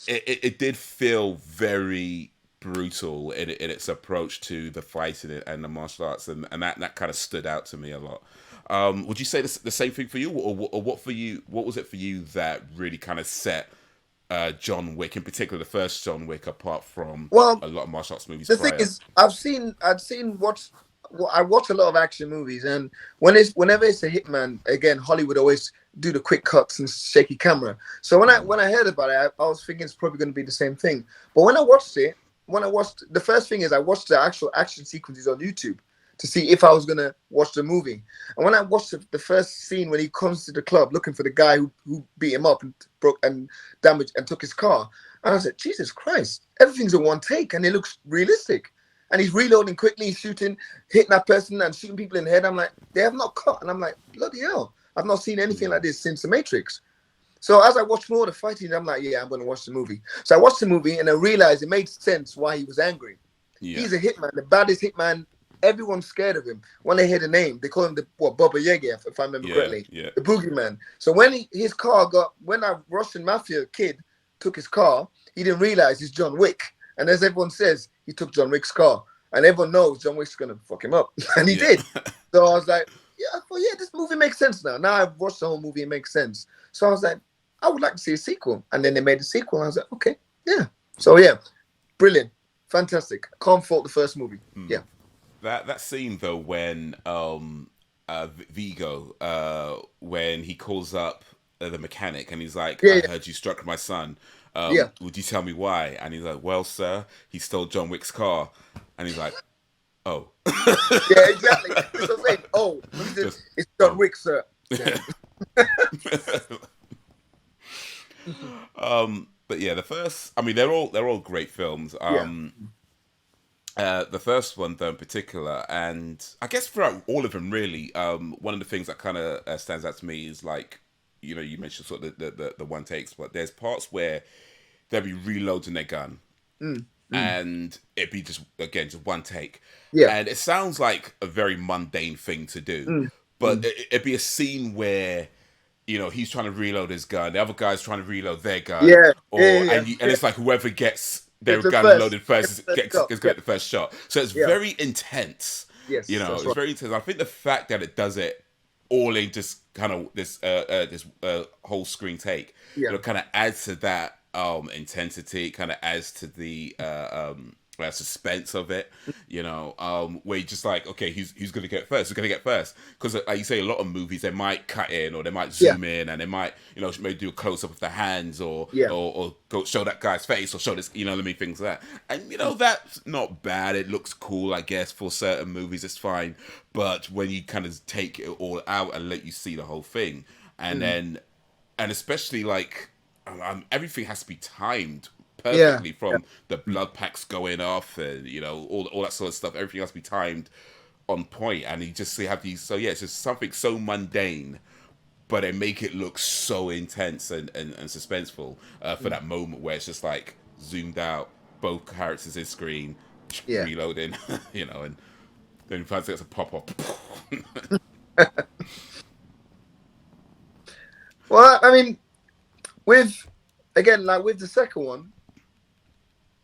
Speaker 1: it did feel very brutal in its approach to the fighting and the martial arts, and that kind of stood out to me a lot. Would you say the same thing for you, or what for you? What was it for you that really kind of set John Wick, in particular the first John Wick, apart from
Speaker 2: Well,
Speaker 1: a lot of martial arts movies
Speaker 2: the thing
Speaker 1: prior?
Speaker 2: is, I've seen what's. Well, I watch a lot of action movies, and whenever it's a hitman, again, Hollywood always do the quick cuts and shaky camera. So when I heard about it, I was thinking it's probably going to be the same thing. But when I watched the first thing is I watched the actual action sequences on YouTube to see if I was gonna watch the movie. And when I watched the first scene when he comes to the club looking for the guy who beat him up and broke and damaged and took his car, and I said, Jesus Christ, everything's in one take and it looks realistic. And he's reloading quickly, he's shooting, hitting that person and shooting people in the head. I'm like, they have not cut. And I'm like, bloody hell, I've not seen anything like this since The Matrix. So as I watched more of the fighting, I'm like, yeah, I'm going to watch the movie. So I watched the movie and I realized it made sense why he was angry.
Speaker 1: Yeah,
Speaker 2: He's a hitman, the baddest hitman. Everyone's scared of him. When they hear the name, they call him Baba Yaga, if I remember
Speaker 1: yeah,
Speaker 2: correctly,
Speaker 1: yeah,
Speaker 2: the boogeyman. So his car when that Russian mafia kid took his car, he didn't realize it's John Wick. And as everyone says, he took John Wick's car, and everyone knows John Wick's gonna fuck him up, and he
Speaker 1: Yeah.
Speaker 2: did. So I was like, yeah, I thought, yeah, this movie makes sense now. Now I've watched the whole movie, it makes sense. So I was like, I would like to see a sequel, and then they made a sequel. And I was like, okay, yeah. So yeah, brilliant, fantastic. Can't fault the first movie. Yeah,
Speaker 1: That scene though when Vigo when he calls up the mechanic and he's like,
Speaker 2: yeah,
Speaker 1: I
Speaker 2: yeah,
Speaker 1: heard you struck my son.
Speaker 2: yeah,
Speaker 1: Would you tell me why? And he's like, well, sir, he stole John Wick's car. And he's like, oh.
Speaker 2: yeah, exactly. That's what I'm saying. Oh,
Speaker 1: Just,
Speaker 2: it's John
Speaker 1: oh.
Speaker 2: Wick, sir. Yeah.
Speaker 1: But yeah, the first, I mean, they're all great films.
Speaker 2: Yeah.
Speaker 1: The first one, though, in particular, and I guess throughout all of them, really, one of the things that kind of stands out to me is like, you mentioned sort of the one takes, but there's parts where they'll be reloading their gun, and it'd be just again just one take,
Speaker 2: Yeah.
Speaker 1: and it sounds like a very mundane thing to do, but it'd be a scene where he's trying to reload his gun, the other guy's trying to reload their gun,
Speaker 2: Yeah.
Speaker 1: or
Speaker 2: Yeah. Yeah.
Speaker 1: and it's like whoever gets their
Speaker 2: It's the
Speaker 1: gun
Speaker 2: first.
Speaker 1: loaded first gets
Speaker 2: Shot.
Speaker 1: get the first shot. So it's
Speaker 2: Yeah.
Speaker 1: very intense.
Speaker 2: Yes. That's
Speaker 1: It's
Speaker 2: right.
Speaker 1: very intense. I think the fact that it does it all in just kind of this whole screen take,
Speaker 2: Yeah.
Speaker 1: kind of adds to that intensity, kind of adds to the suspense of it, where you're just like, okay, who's gonna get first? Who's gonna get first? Because like you say, a lot of movies they might cut in or they might zoom in and they might maybe do a close up of the hands or
Speaker 2: Yeah.
Speaker 1: or go show that guy's face or show this let me things like that. And that's not bad. It looks cool, I guess, for certain movies. It's fine. But when you kind of take it all out and let you see the whole thing, and then and especially like everything has to be timed perfectly from the blood packs going off and all that sort of stuff. Everything has to be timed on point, and you just have these. So yeah, it's just something so mundane, but they make it look so intense and suspenseful for that moment where it's just like zoomed out, both characters in screen,
Speaker 2: Yeah.
Speaker 1: reloading, and then finally it's a pop up.
Speaker 2: Well, I mean, with the second one,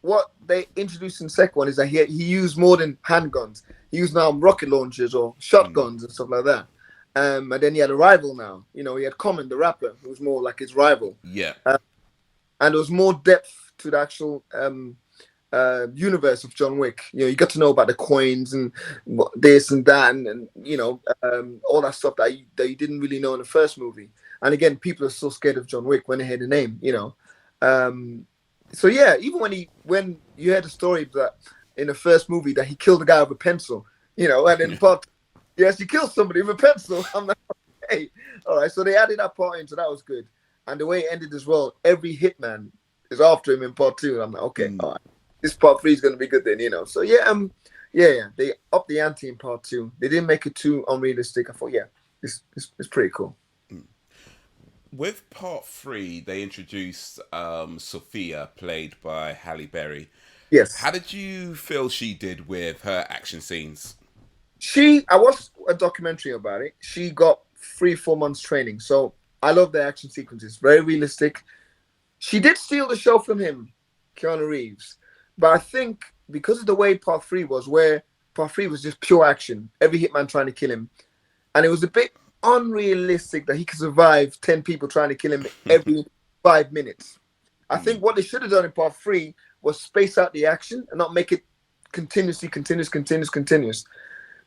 Speaker 2: what they introduced in the second one is that he used more than handguns. He used now rocket launchers or shotguns and stuff like that. And then he had a rival now. He had Common, the rapper, who was more like his rival.
Speaker 1: Yeah.
Speaker 2: And there was more depth to the actual universe of John Wick. You got to know about the coins and this and that and all that stuff that you didn't really know in the first movie. And again, people are so scared of John Wick when they hear the name, So yeah, even when you heard the story that in the first movie that he killed a guy with a pencil, and in part, yes, he killed somebody with a pencil. I'm like, hey, all right. So they added that part in, so that was good. And the way it ended as well, every hitman is after him in part 2. And I'm like, okay, all right, this part 3 is going to be good then, So yeah, they upped the ante in part 2. They didn't make it too unrealistic. I thought, yeah, it's pretty cool.
Speaker 1: With part 3, they introduced Sophia, played by Hale Berry.
Speaker 2: Yes.
Speaker 1: How did you feel she did with her action scenes?
Speaker 2: I watched a documentary about it. She got 3-4 months training. So I love the action sequences. Very realistic. She did steal the show from him, Keanu Reeves. But I think because of the way part 3 was, where part 3 was just pure action, every hitman trying to kill him. And it was a bit unrealistic that he could survive 10 people trying to kill him every 5 minutes. I think what they should have done in part 3 was space out the action and not make it continuous.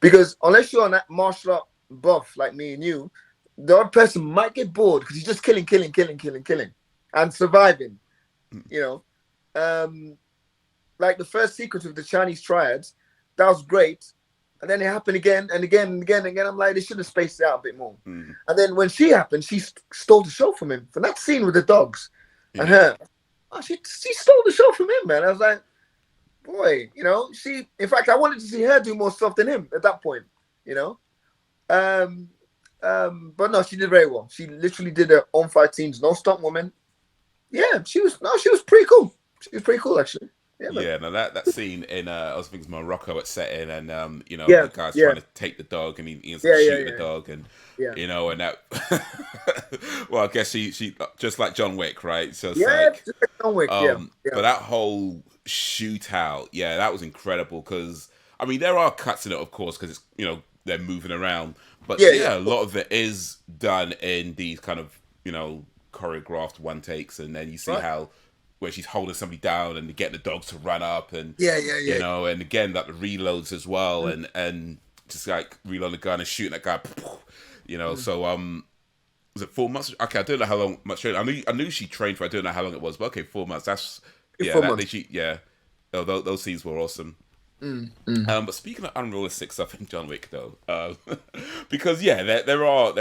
Speaker 2: Because unless you're on that martial art buff like me and you, the other person might get bored because he's just killing and surviving. Like the first sequence with the Chinese triads, that was great. And then it happened again and again and again and again. I'm like, they should have spaced it out a bit more. And then when she happened, she stole the show from him. For that scene with the dogs and her, she stole the show from him, man. I was like, boy, in fact, I wanted to see her do more stuff than him at that point, But no, she did very well. She literally did her own fight scenes, no stunt woman. Yeah, she was pretty cool. She was pretty cool, actually.
Speaker 1: Yeah, no, that scene in I was thinking Morocco at setting, and the guy's trying to take the dog, and he ends up shooting the dog, and and that. Well, I guess she just like John Wick, right? So it's
Speaker 2: just like John Wick,
Speaker 1: But that whole shootout. Yeah, that was incredible because I mean there are cuts in it, of course, because it's they're moving around, but
Speaker 2: Yeah, yeah,
Speaker 1: yeah, a lot of it is done in these kind of choreographed one takes, and then you see
Speaker 2: right.
Speaker 1: how where she's holding somebody down and getting the dogs to run up, and
Speaker 2: Yeah, yeah, yeah.
Speaker 1: and again like the reloads as well,
Speaker 2: Mm,
Speaker 1: and just like reloading the gun and shooting that guy,
Speaker 2: mm.
Speaker 1: So was it 4 months? Okay, I don't know how long much training. I knew she trained for. I don't know how long it was, but okay, 4 months. That's yeah.
Speaker 2: For
Speaker 1: That
Speaker 2: months.
Speaker 1: she yeah. Oh, those scenes were awesome.
Speaker 2: Mm, mm.
Speaker 1: But speaking of unrealistic stuff in John Wick, though, because yeah, there are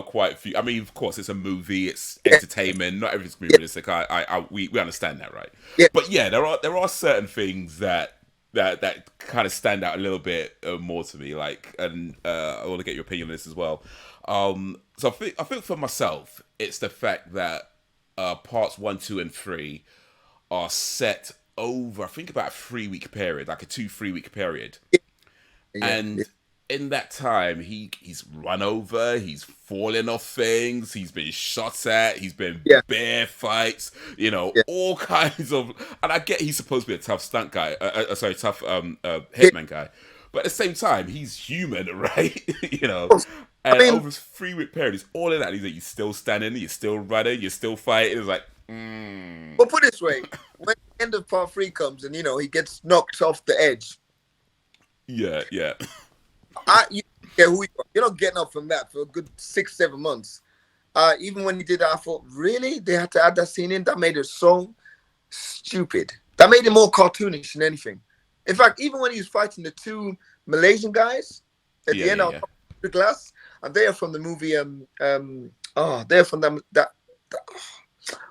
Speaker 1: quite a few. I mean, of course, it's a movie, it's
Speaker 2: Yeah,
Speaker 1: entertainment. Not everything's gonna be
Speaker 2: yeah,
Speaker 1: realistic. We understand that, right?
Speaker 2: yeah.
Speaker 1: But yeah, there are certain things that kind of stand out a little bit more to me. Like, and I want to get your opinion on this as well. So I think for myself, it's the fact that parts 1, 2, and 3 are set over, I think, about a 3 week period, like a 2 3 week period.
Speaker 2: Yeah, yeah,
Speaker 1: And in that time, he's run over, he's fallen off things, he's been shot at, he's been
Speaker 2: yeah,
Speaker 1: bear fights,
Speaker 2: yeah.
Speaker 1: all kinds of. And I get he's supposed to be a tough stunt guy, sorry, tough
Speaker 2: Yeah.
Speaker 1: hitman guy, but at the same time, he's human, right?
Speaker 2: I
Speaker 1: And
Speaker 2: mean,
Speaker 1: over a 3 week period, it's all in that. He's like, you're still standing, you're still running, you're still fighting. It's like,
Speaker 2: well, put it this way: when the end of part three comes, and he gets knocked off the edge,
Speaker 1: yeah, yeah,
Speaker 2: you don't care who you are. You're not getting up from that for a good 6 7 months. Even when he did that, I thought, really, they had to add that scene in. That made it so stupid. That made it more cartoonish than anything. In fact, even when he was fighting the two Malaysian guys at
Speaker 1: yeah,
Speaker 2: the end
Speaker 1: yeah,
Speaker 2: of
Speaker 1: yeah.
Speaker 2: the glass, and they are from the movie. They're from that.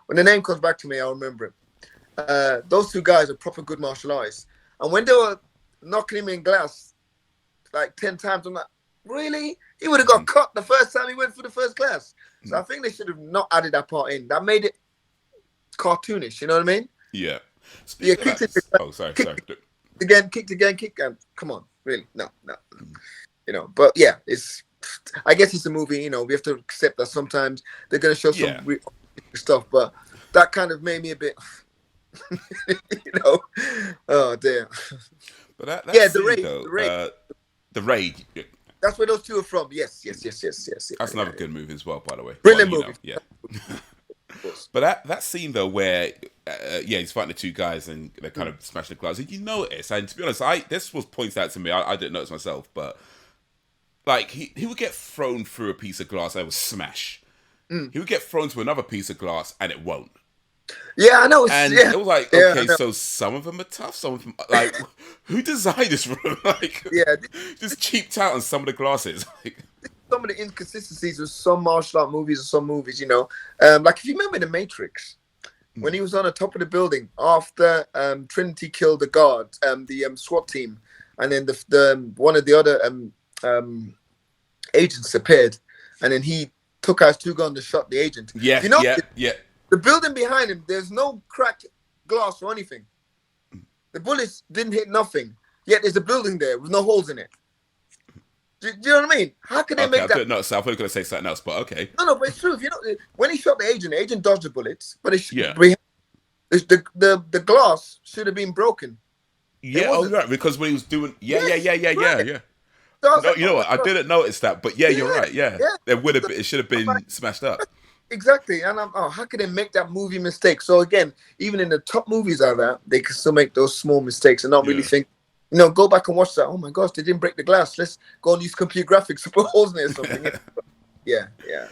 Speaker 2: When the name comes back to me, I'll remember it. Those two guys are proper good martial artists, and when they were knocking him in glass like 10 times, I'm like, really? He would have got cut the first time he went for the first class. So I think they should have not added that part in. That made it cartoonish. You know what I mean?
Speaker 1: Yeah.
Speaker 2: Yeah,
Speaker 1: Speaking of that, oh, sorry, sorry.
Speaker 2: kicked again, kicked again. Come on, really? No, no. But yeah, I guess it's a movie. We have to accept that sometimes they're going to show some
Speaker 1: Yeah,
Speaker 2: stuff, but that kind of made me a bit, you know. Oh dear.
Speaker 1: but that
Speaker 2: Yeah, the
Speaker 1: scene
Speaker 2: raid,
Speaker 1: though,
Speaker 2: the raid.
Speaker 1: the raid. Yeah,
Speaker 2: That's where those two are from. Yes, yes, yes, yes, yes.
Speaker 1: that's
Speaker 2: Yeah,
Speaker 1: another
Speaker 2: yeah.
Speaker 1: good movie as well, by the way. Well,
Speaker 2: Brilliant movie.
Speaker 1: yeah.
Speaker 2: Of course.
Speaker 1: But that scene though, where yeah, he's fighting the two guys and they kind of smash the glass. And you notice, and to be honest, this was pointed out to me. I didn't notice myself, but like he would get thrown through a piece of glass and it would smash.
Speaker 2: Mm.
Speaker 1: He would get thrown to another piece of glass and it won't.
Speaker 2: Yeah, I know.
Speaker 1: And
Speaker 2: Yeah,
Speaker 1: it was like,
Speaker 2: yeah, I
Speaker 1: okay,
Speaker 2: know.
Speaker 1: so some of them are tough, some of them like who designed this room? Like
Speaker 2: Yeah,
Speaker 1: just cheaped out on some of the glasses. Like,
Speaker 2: some of the inconsistencies with some martial art movies or some movies. Like if you remember the Matrix, when he was on the top of the building after Trinity killed the guard, the SWAT team, and then the one of the other agents appeared, and then he took out two guns and shot the agent.
Speaker 1: yeah,
Speaker 2: You know,
Speaker 1: yeah, yeah.
Speaker 2: the building behind him, there's no cracked glass or anything. The bullets didn't hit nothing. Yet there's a building there with no holes in it. Do you know what I mean? How can they
Speaker 1: Okay, I
Speaker 2: make that?
Speaker 1: don't know. So I thought you were gonna say something else, but okay.
Speaker 2: No, but it's true. When he shot the agent dodged the bullets, but
Speaker 1: Yeah.
Speaker 2: the glass should have been broken. It
Speaker 1: Yeah, oh
Speaker 2: wasn't.
Speaker 1: right, because when he was doing
Speaker 2: Yes, right.
Speaker 1: yeah.
Speaker 2: So I was
Speaker 1: No,
Speaker 2: like,
Speaker 1: you
Speaker 2: oh
Speaker 1: know
Speaker 2: my
Speaker 1: what? I
Speaker 2: God.
Speaker 1: didn't notice that, but yeah, you're
Speaker 2: Yeah,
Speaker 1: right. Yeah,
Speaker 2: yeah. So
Speaker 1: it should have
Speaker 2: I'm like,
Speaker 1: been smashed up.
Speaker 2: exactly. And how can they make that movie mistake? So again, even in the top movies like that, they can still make those small mistakes and not really
Speaker 1: Yeah,
Speaker 2: think, go back and watch that. Oh my gosh, they didn't break the glass. Let's go and use computer graphics to put holes in it or something. Yeah, yeah.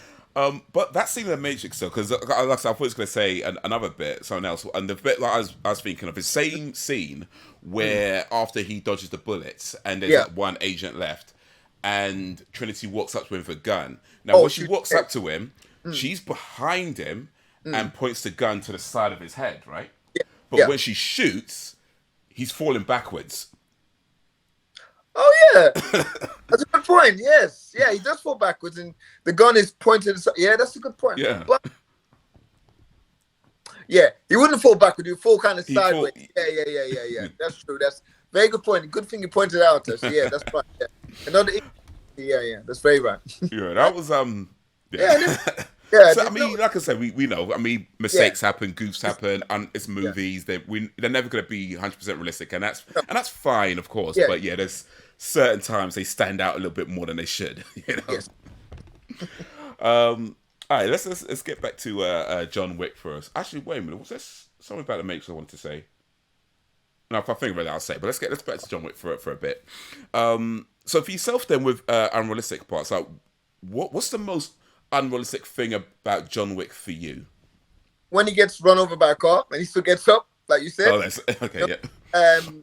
Speaker 1: but that scene in the Matrix, though, because like I thought I was going to say another bit, something else, and the bit like I was thinking of the same scene where after he dodges the bullets and there's
Speaker 2: Yeah.
Speaker 1: that one agent left, and Trinity walks up to him with a gun. Now,
Speaker 2: Oh,
Speaker 1: when she
Speaker 2: shoot.
Speaker 1: walks
Speaker 2: Yeah.
Speaker 1: up to him, she's behind him and points the gun to the side of his head, right? But
Speaker 2: Yeah.
Speaker 1: when she shoots, he's falling backwards.
Speaker 2: Oh yeah, that's a good point. Yes, yeah, he does fall backwards, and the gun is pointed. Yeah, that's a good point.
Speaker 1: Yeah.
Speaker 2: But yeah, he wouldn't fall backwards. He would fall kind of
Speaker 1: He fall.
Speaker 2: sideways. Yeah. That's true. That's very good point. Good thing you pointed out. So yeah, that's right. Yeah. Another. Yeah. That's very right.
Speaker 1: Yeah, that was
Speaker 2: Yeah,
Speaker 1: yeah.
Speaker 2: Yeah,
Speaker 1: So I
Speaker 2: there's no.
Speaker 1: mean, like I said, we know. I mean,
Speaker 2: Yeah,
Speaker 1: mistakes happen, goofs
Speaker 2: it's,
Speaker 1: happen, and it's
Speaker 2: yeah,
Speaker 1: movies. They're never going to be 100% realistic,
Speaker 2: no,
Speaker 1: and that's fine, of course.
Speaker 2: yeah,
Speaker 1: But yeah, there's certain times they stand out a little bit more than they should. You know.
Speaker 2: yes.
Speaker 1: All right, let's get back to John Wick first. Actually, wait a minute. Was there something about the Matrix I wanted to say? No, if I think about it, I'll say. But let's back to John Wick for a bit. So for yourself, then, with unrealistic parts, like what's the most unrealistic thing about John Wick for you?
Speaker 2: When he gets run over by a car and he still gets up, like you said,
Speaker 1: Oh, that's okay.
Speaker 2: you
Speaker 1: Yeah,
Speaker 2: know,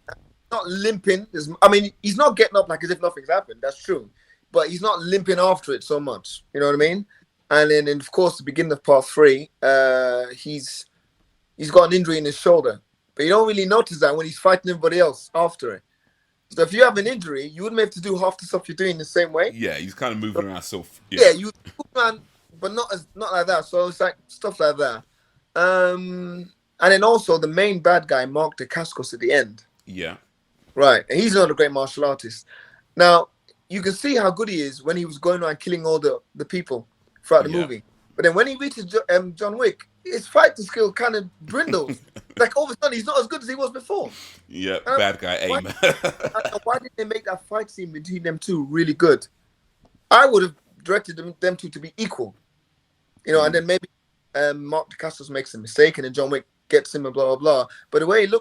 Speaker 2: not limping. I mean, he's not getting up like as if nothing's happened. That's true, but he's not limping after it so much. You know what I mean? And then, and of course, the beginning of part three, he's got an injury in his shoulder, but you don't really notice that when he's fighting everybody else after it. So if you have an injury, you wouldn't be able to do half the stuff you're doing the same way.
Speaker 1: yeah. He's kind of moving around. So yeah,
Speaker 2: Yeah, you move around, but not like that. So it's like stuff like that. And then also the main bad guy, Mark Dacascos, at the end.
Speaker 1: yeah,
Speaker 2: Right, and he's not a great martial artist. Now you can see how good he is when he was going around killing all the people throughout the
Speaker 1: yeah,
Speaker 2: movie. But then when he reaches John Wick, his fighting skill kind of dwindles. Like all of a sudden, he's not as good as he was before.
Speaker 1: yeah.
Speaker 2: And
Speaker 1: Bad guy
Speaker 2: why,
Speaker 1: aim.
Speaker 2: why did they make that fight scene between them two really good? I would have directed them two to be equal, you know, and then maybe Mark Dacascos makes a mistake and then John Wick gets him and blah blah blah. But the way it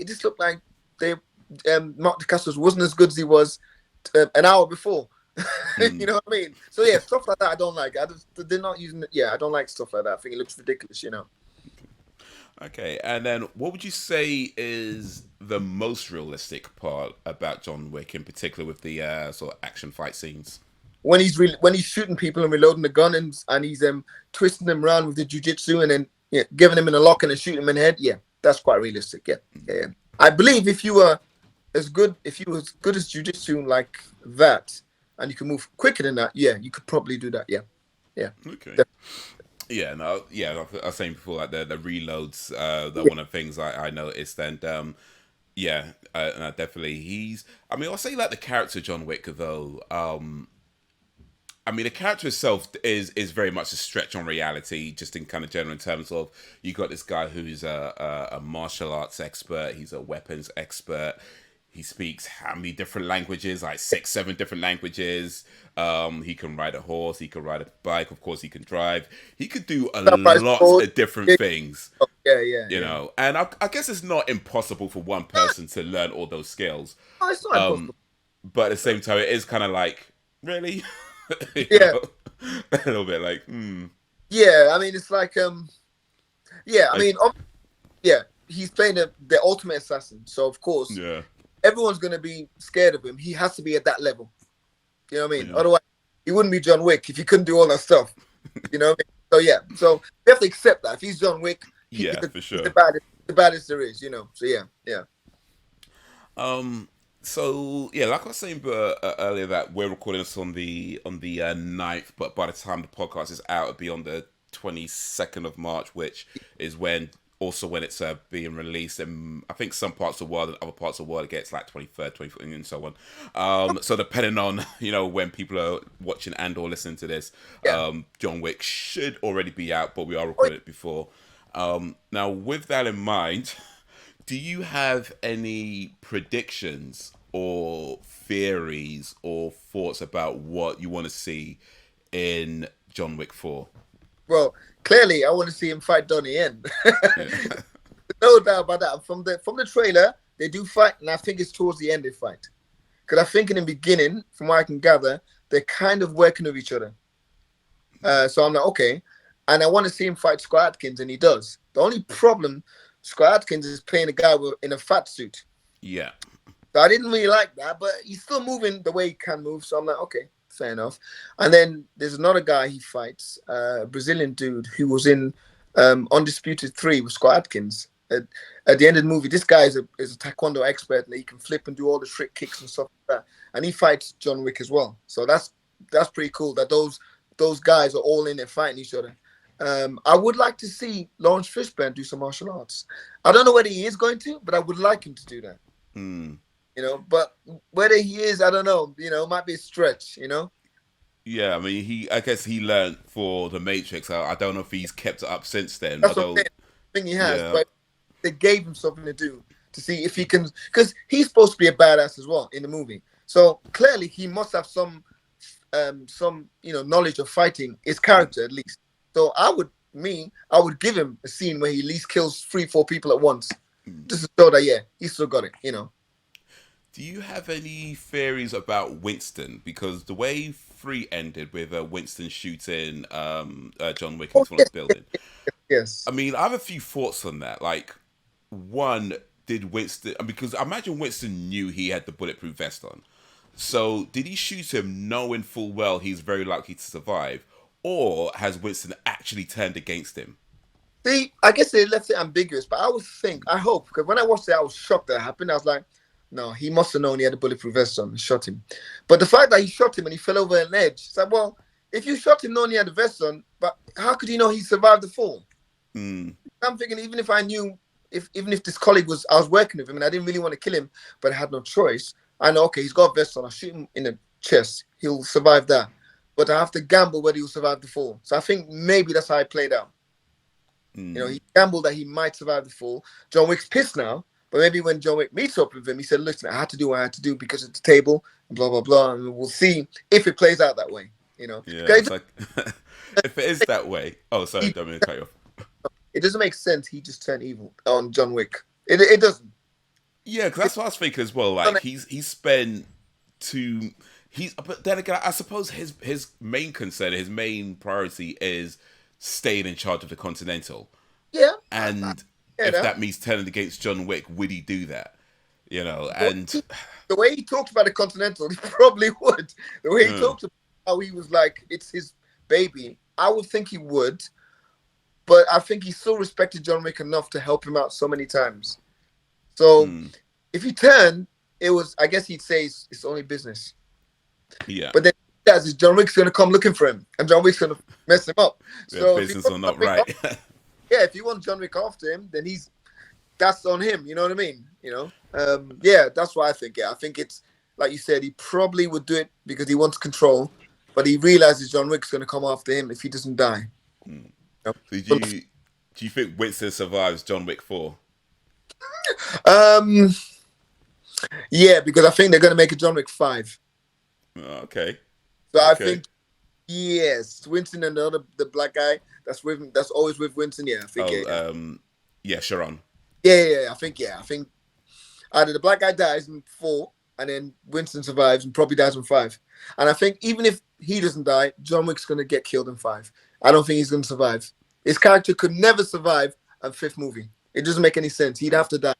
Speaker 2: just looked like they Mark Dacascos wasn't as good as he was an hour before. You know what I mean? So yeah, stuff like that I don't like. They're not using it. Yeah, I don't like stuff like that. I think it looks ridiculous. You know.
Speaker 1: Okay, and then what would you say is the most realistic part about John Wick, in particular with the sort of action fight scenes?
Speaker 2: When he's shooting people and reloading the gun and he's twisting them around with the jujitsu and then giving them in a lock and then shooting them in the head. Yeah, that's quite realistic. Yeah, yeah. I believe if you were as good as jujitsu like that and you can move quicker than that, yeah, you could probably do that. Yeah, yeah.
Speaker 1: Okay. Yeah, no, yeah. Like I was saying before, like the reloads, the
Speaker 2: Yeah.
Speaker 1: one of the things I noticed, and yeah, and definitely he's. I mean, I'll say like the character John Wick though. I mean, the character itself is very much a stretch on reality, just in kind of general in terms of you got this guy who's a martial arts expert, he's a weapons expert. He speaks how many different languages? Like 6, 7 different languages. He can ride a horse. He can ride a bike. Of course, he can drive. He could do a lot of different things,
Speaker 2: Yeah, yeah,
Speaker 1: you
Speaker 2: yeah.
Speaker 1: know. And I guess it's not impossible for one person to learn all those skills.
Speaker 2: Oh, it's not impossible.
Speaker 1: But at the same time, it is kind of like, really? You
Speaker 2: Yeah,
Speaker 1: know? A little bit like,
Speaker 2: yeah. I mean, it's like yeah. I
Speaker 1: like,
Speaker 2: mean, yeah. He's playing the ultimate assassin, so of course
Speaker 1: yeah,
Speaker 2: everyone's gonna be scared of him. He has to be at that level. You know what I mean?
Speaker 1: yeah,
Speaker 2: Otherwise, he wouldn't be John Wick if he couldn't do all that stuff. You know what I mean? So yeah. So we have to accept that if he's John Wick,
Speaker 1: yeah, for
Speaker 2: he's
Speaker 1: sure.
Speaker 2: the baddest there is. You know. So yeah, yeah.
Speaker 1: So yeah, like I was saying earlier, that we're recording this on the 9th, but by the time the podcast is out, it'll be on the 22nd of March, which is when it's being released. And I think some parts of the world and other parts of the world it gets like 23rd, 24th, and so on. So depending on when people are watching and or listening to this,
Speaker 2: Yeah.
Speaker 1: John Wick should already be out, but we are
Speaker 2: Oh,
Speaker 1: recording it before. Now, with that in mind, do you have any predictions or theories or thoughts about what you want to see in John Wick 4?
Speaker 2: well, clearly, I want to see him fight Donnie Yen.
Speaker 1: Yeah.
Speaker 2: No doubt about that. From the trailer, they do fight, and I think it's towards the end they fight. Because I think in the beginning, from what I can gather, they're kind of working with each other. So I'm like, okay. And I want to see him fight Scott Atkins, and he does. The only problem, Scott Atkins is playing a guy in a fat suit.
Speaker 1: Yeah.
Speaker 2: So I didn't really like that, but he's still moving the way he can move. So I'm like, okay, fair enough. And then there's another guy he fights, a Brazilian dude who was in Undisputed 3 with Scott Atkins. At the end of the movie, this guy is a Taekwondo expert, and he can flip and do all the trick kicks and stuff like that. And he fights John Wick as well. So that's pretty cool that those guys are all in there fighting each other. I would like to see Lawrence Fishburne do some martial arts. I don't know whether he is going to, but I would like him to do that.
Speaker 1: Hmm.
Speaker 2: But whether he is, I don't know. It might be a stretch.
Speaker 1: Yeah, I mean, I guess he learned for the Matrix. I don't know if he's kept it up since then.
Speaker 2: That's what I'm
Speaker 1: Although,
Speaker 2: saying. I think he has,
Speaker 1: yeah,
Speaker 2: but they gave him something to do to see if he can, because he's supposed to be a badass as well in the movie. So clearly he must have some knowledge of fighting, his character at least. So I would give him a scene where he at least kills 3, 4 people at once, just to show that yeah, he still got it.
Speaker 1: do you have any theories about Winston? Because the way three ended with Winston shooting John Wick
Speaker 2: Oh
Speaker 1: into one of
Speaker 2: yes,
Speaker 1: the building. I
Speaker 2: yes.
Speaker 1: mean, I have a few thoughts on that. Like, one, did Winston? Because I imagine Winston knew he had the bulletproof vest on. So, did he shoot him knowing full well he's very likely to survive, or has Winston actually turned against him?
Speaker 2: See, I guess they left it ambiguous, but I hope, because when I watched it, I was shocked that it happened. I was like, no, he must have known he had a bulletproof vest on and shot him. But the fact that he shot him and he fell over an edge, it's like, well, if you shot him knowing he had a vest on, but how could you know he survived the fall?
Speaker 1: Mm,
Speaker 2: I'm thinking, even if I knew, if even if this colleague I was working with him and I didn't really want to kill him, but I had no choice, I know, okay, he's got a vest on, I'll shoot him in the chest, he'll survive that. But I have to gamble whether he'll survive the fall. So I think maybe that's how it played out.
Speaker 1: mm.
Speaker 2: He gambled that he might survive the fall. John Wick's pissed now, but maybe when John Wick meets up with him, he said, listen, I had to do what I had to do because of the table, and blah, blah, blah. And we'll see if it plays out that way.
Speaker 1: Yeah,
Speaker 2: 'Cause
Speaker 1: it's like if it is that way. Oh, sorry, don't mean to cut you off.
Speaker 2: it doesn't make sense he just turned evil on John Wick. It doesn't.
Speaker 1: Yeah, because that's what I was thinking as well. Like he's spent two. But then again, I suppose his main concern, his main priority is staying in charge of the Continental.
Speaker 2: Yeah, I
Speaker 1: And
Speaker 2: get
Speaker 1: if
Speaker 2: that.
Speaker 1: that means turning against John Wick, would he do that?
Speaker 2: The way,
Speaker 1: And
Speaker 2: he, the way he talked about the Continental, he probably would. The way he
Speaker 1: uh,
Speaker 2: talked about how he was like, it's his baby, I would think he would. But I think he still respected John Wick enough to help him out so many times. So
Speaker 1: mm,
Speaker 2: if he turned, I guess he'd say it's only business.
Speaker 1: yeah,
Speaker 2: But then as is John Wick's going to come looking for him, and John Wick's going to mess him up.
Speaker 1: yeah,
Speaker 2: So if he
Speaker 1: business
Speaker 2: wants
Speaker 1: or
Speaker 2: John
Speaker 1: not,
Speaker 2: Wick
Speaker 1: right?
Speaker 2: yeah, if you want John Wick after him, then that's on him. You know what I mean? Yeah, that's what I think. Yeah, I think it's like you said. He probably would do it because he wants control, but he realizes John Wick's going to come after him if he doesn't die.
Speaker 1: Mm.
Speaker 2: You
Speaker 1: So
Speaker 2: know?
Speaker 1: do you think Winston survives John Wick 4?
Speaker 2: Um, yeah, because I think they're going to make a John Wick 5.
Speaker 1: Okay,
Speaker 2: So I
Speaker 1: okay.
Speaker 2: think yes, Winston and the black guy that's with him, that's always with Winston. Yeah, I think
Speaker 1: Oh,
Speaker 2: yeah,
Speaker 1: yeah, Sharon.
Speaker 2: I think either the black guy dies in 4, and then Winston survives and probably dies in 5. And I think even if he doesn't die, John Wick's gonna get killed in 5. I don't think he's gonna survive. His character could never survive a 5th movie. It doesn't make any sense. He'd have to die.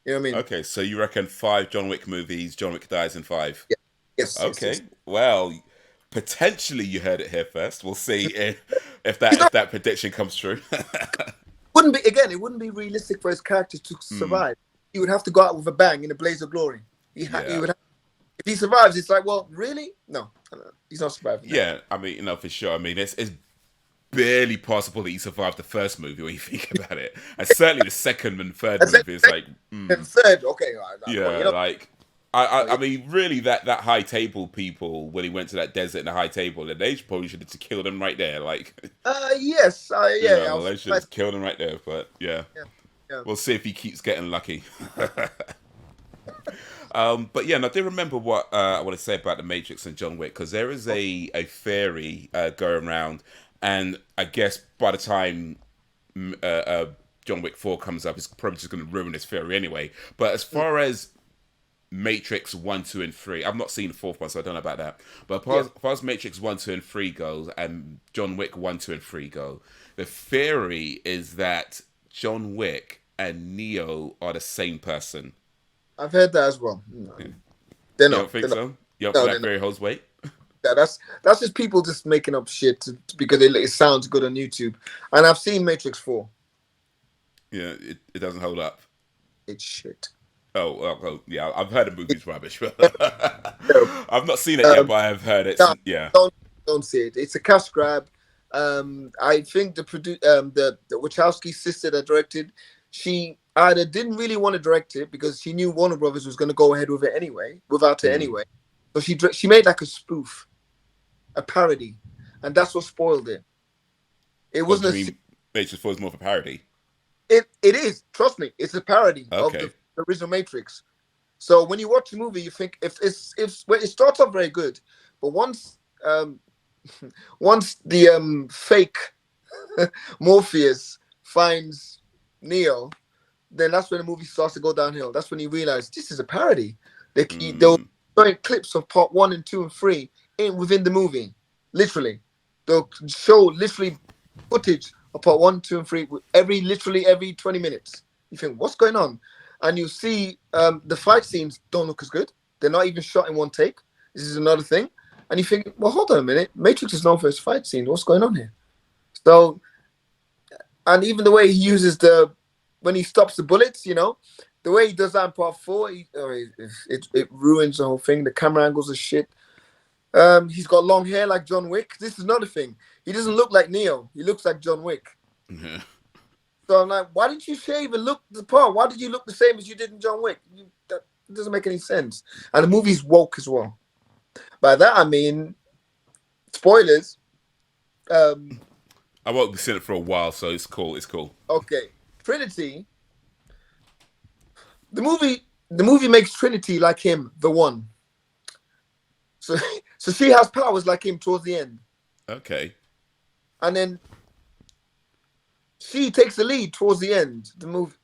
Speaker 2: You know what I mean?
Speaker 1: Okay, so you reckon 5 John Wick movies, John Wick dies in 5?
Speaker 2: Yeah. Yes.
Speaker 1: Okay, well, potentially you heard it here first. We'll see if
Speaker 2: He's
Speaker 1: if
Speaker 2: not,
Speaker 1: that prediction comes true.
Speaker 2: it wouldn't be realistic for his character to
Speaker 1: Hmm.
Speaker 2: survive. He would have to go out with a bang in a blaze of glory. He
Speaker 1: Yeah,
Speaker 2: would have, if he survives, it's like, well, really? No, he's not surviving that.
Speaker 1: yeah. I mean, for sure. I mean, it's barely possible that he survived the first movie when you think about it, and certainly the second and third
Speaker 2: And
Speaker 1: movie is like,
Speaker 2: third, okay, all right, well,
Speaker 1: yeah, like. I,
Speaker 2: well,
Speaker 1: I, I mean, really, that high table people when he went to that desert in the high table, and they probably should have just killed him right there. Like,
Speaker 2: yes, yeah, I was
Speaker 1: they should
Speaker 2: surprised.
Speaker 1: have killed him right there. But yeah,
Speaker 2: Yeah, yeah.
Speaker 1: we'll see if he keeps getting lucky. But yeah, and I do remember what I want to say about the Matrix and John Wick because there is a theory going around, and I guess by the time John Wick 4 comes up, it's probably just going to ruin this theory anyway. But as far as Matrix 1, 2, and 3, I've not seen the fourth one, so I don't know about that. But
Speaker 2: Yeah.
Speaker 1: as far as Matrix 1, 2, and 3 goes, and John Wick 1, 2, and 3 go, the theory is that John Wick and Neo are the same person.
Speaker 2: I've heard that as well. No,
Speaker 1: Yeah.
Speaker 2: they're
Speaker 1: You don't
Speaker 2: not.
Speaker 1: think
Speaker 2: They're not.
Speaker 1: so? You don't
Speaker 2: No,
Speaker 1: think
Speaker 2: they're
Speaker 1: that
Speaker 2: not.
Speaker 1: theory holds weight?
Speaker 2: Yeah, that's just people just making up shit because it sounds good on YouTube. And I've seen Matrix 4.
Speaker 1: Yeah, it doesn't hold up.
Speaker 2: It's shit.
Speaker 1: Yeah, I've heard the movie's rubbish, but
Speaker 2: Terrible.
Speaker 1: I've not seen it yet,
Speaker 2: Um,
Speaker 1: but I've heard it.
Speaker 2: no,
Speaker 1: Yeah.
Speaker 2: don't see it. It's a cash grab. I think the Wachowski sister that directed, she either didn't really want to direct it because she knew Warner Brothers was going to go ahead with it anyway, without it
Speaker 1: Mm.
Speaker 2: anyway. So she made like a spoof. a parody, and that's what spoiled it. It
Speaker 1: What do
Speaker 2: wasn't
Speaker 1: you
Speaker 2: a.
Speaker 1: mean? Matrix 4 is more of a parody.
Speaker 2: It is. Trust me, it's a parody of the
Speaker 1: Okay.
Speaker 2: original Matrix. So when you watch the movie, you think if well, it starts off very good, but um once the fake Morpheus finds Neo, then that's when the movie starts to go downhill. That's when you realize this is a parody. They'll
Speaker 1: Mm.
Speaker 2: showing clips of part one and two and three in within the movie. Literally. They'll show literally footage of part one, two, and three literally every 20 minutes. You think, what's going on? And you see the fight scenes don't look as good. They're not even shot in one take. This is another thing. And you think, well, hold on a minute. Matrix is known for his fight scene. What's going on here? So, and even the way he uses when he stops the bullets, the way he does that in part four, it ruins the whole thing. The camera angles are shit. He's got long hair like John Wick. This is another thing. He doesn't look like Neo. He looks like John Wick.
Speaker 1: Yeah.
Speaker 2: So I'm like, why didn't you shave and look the part? Why did you look the same as you did in John Wick? That doesn't make any sense. And the movie's woke as well. By that I mean, spoilers. Um,
Speaker 1: I won't be seeing it for a while, so it's cool. It's cool.
Speaker 2: okay, Trinity. The movie makes Trinity like him, the one. So so she has powers like him towards the end,
Speaker 1: Okay.
Speaker 2: and then she takes the lead towards the end. The movie.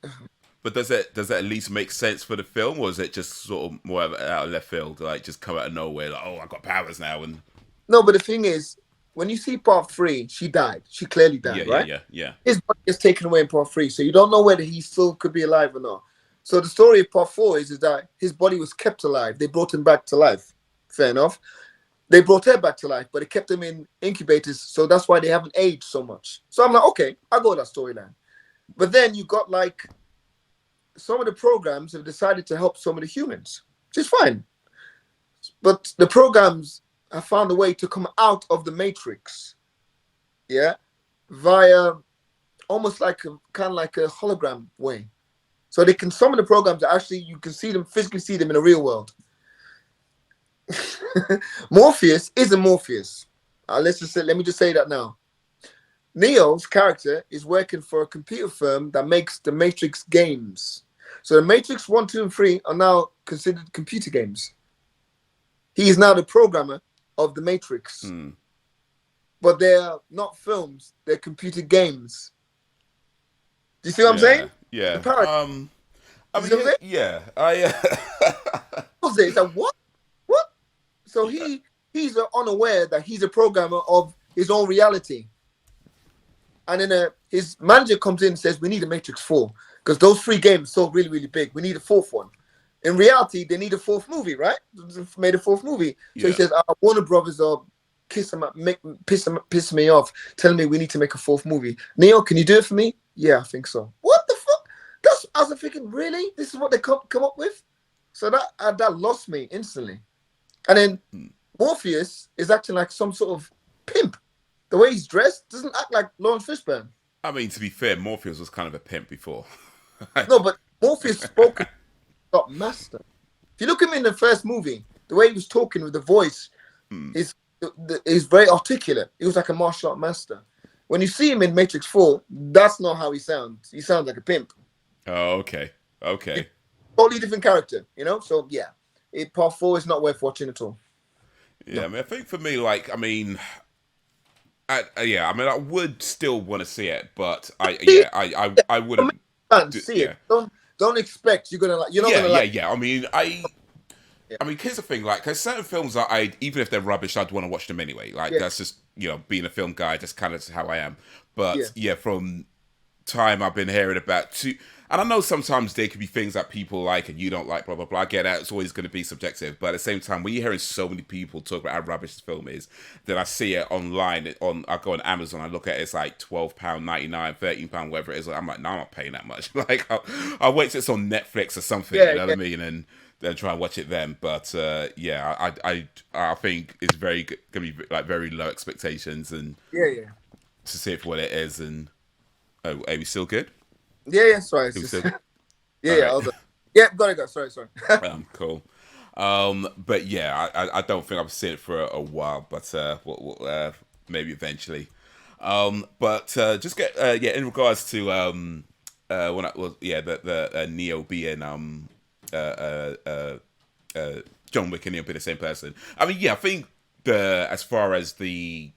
Speaker 1: But does that at least make sense for the film, or is it just sort of more out of left field, like just come out of nowhere, like oh I got powers now and
Speaker 2: No, but the thing is, when you see part three, she died. She clearly
Speaker 1: yeah
Speaker 2: died,
Speaker 1: yeah
Speaker 2: right?
Speaker 1: yeah yeah
Speaker 2: His body is taken away in part three, so you don't know whether he still could be alive or not. So the story of part four is that his body was kept alive. They brought him back to life. Fair enough. They brought her back to life, but they kept him in incubators, so that's why they haven't aged so much. So I'm like, okay, I'll go with that storyline. But then you got like some of the programs have decided to help some of the humans, which is fine. But the programs have found a way to come out of the matrix, yeah, via almost like a kind of like a hologram way. So they can some of the programs are actually you can see them physically see them in the real world. Morpheus isn't Morpheus. Let me just say that now. Neo's character is working for a computer firm that makes the Matrix games. So the Matrix 1, 2, and 3 are now considered computer games. He is now the programmer of the Matrix.
Speaker 1: Hmm.
Speaker 2: But they're not films, they're computer games. Do you see what I'm
Speaker 1: yeah
Speaker 2: saying? The
Speaker 1: yeah.
Speaker 2: paradox.
Speaker 1: I
Speaker 2: You see
Speaker 1: mean
Speaker 2: what I'm
Speaker 1: yeah I
Speaker 2: saying? It's like, what? What? So he's unaware that he's a programmer of his own reality. And then his manager comes in and says, we need a Matrix 4 because those three games sold really, really big. We need a fourth one. In reality, they need a fourth movie, right? Made a fourth movie. So he
Speaker 1: yeah.
Speaker 2: says, Warner Brothers are piss me off, telling me we need to make a fourth movie. Neo, can you do it for me? Yeah, I think so. What the fuck? I was thinking, really? This is what they come up with? So that lost me instantly. And then Morpheus is acting like some sort of pimp. The way he's dressed doesn't act like Lawrence Fishburne.
Speaker 1: I mean to be fair, Morpheus was kind of a pimp before.
Speaker 2: No, but Morpheus spoke got master. If you look at him in the first movie, the way he was talking with the voice, is very articulate. He was like a martial art master. When you see him in Matrix 4, that's not how he sounds. He sounds like a pimp.
Speaker 1: Oh okay okay.
Speaker 2: Totally different character, you know? So yeah. Part 4 is not worth watching at all.
Speaker 1: Yeah,
Speaker 2: No.
Speaker 1: I mean I think for me like I mean yeah, I mean, I would still want to see it, but
Speaker 2: See,
Speaker 1: I wouldn't.
Speaker 2: see
Speaker 1: Yeah,
Speaker 2: it. Don't expect you're not
Speaker 1: yeah,
Speaker 2: gonna
Speaker 1: yeah,
Speaker 2: like
Speaker 1: yeah.
Speaker 2: it.
Speaker 1: I mean, here's the thing, like, cause certain films that even if they're rubbish, I'd want to watch them anyway. Like,
Speaker 2: Yeah,
Speaker 1: that's just being a film guy, just kind of how I am.
Speaker 2: yeah,
Speaker 1: But yeah, from time I've been hearing about two, and I know sometimes there could be things that people like and you don't like, blah blah blah. I get that; it's always going to be subjective. But at the same time, when you're hearing so many people talk about how rubbish this film is, then I see it online. I go on Amazon, I look at it, it's like £12.99, £13, whatever it is. I'm like, no, I'm not paying that much. Like, I'll wait till it's on Netflix or something.
Speaker 2: yeah,
Speaker 1: You know what
Speaker 2: yeah,
Speaker 1: I mean? And then try and watch it then. But yeah, I think it's gonna be like very low expectations and
Speaker 2: yeah, yeah.
Speaker 1: to see it for what it is. And are we still good?
Speaker 2: Yeah, yeah, sorry.
Speaker 1: Are
Speaker 2: It's
Speaker 1: we
Speaker 2: just
Speaker 1: still good?
Speaker 2: yeah,
Speaker 1: All
Speaker 2: yeah,
Speaker 1: right.
Speaker 2: yeah, gotta go. Sorry.
Speaker 1: Cool. But yeah, I don't think I've seen it for a while, but maybe eventually. But just get yeah, in regards to when I was yeah the Neo being uh, uh, uh, uh, John Wick and Neo being the same person. I mean, yeah, I think the as far as the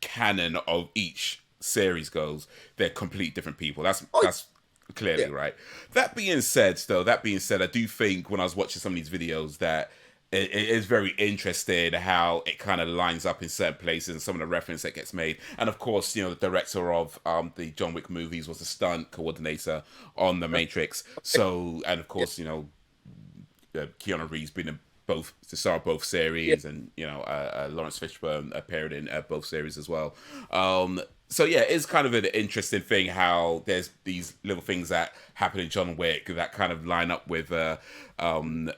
Speaker 1: canon of each series goes, they're completely different people.
Speaker 2: Oh
Speaker 1: That's clearly
Speaker 2: yeah,
Speaker 1: right. That being said, I do think when I was watching some of these videos that it is very interesting how it kind of lines up in certain places and some of the reference that gets made. And of course, the director of the John Wick movies was a stunt coordinator on the Matrix. So, and of
Speaker 2: yeah,
Speaker 1: course, Keanu Reeves been in both the star of both
Speaker 2: yeah.
Speaker 1: series, and Lawrence Fishburne appeared in both series as well. So yeah, it's kind of an interesting thing how there's these little things that happen in John Wick that kind of line up with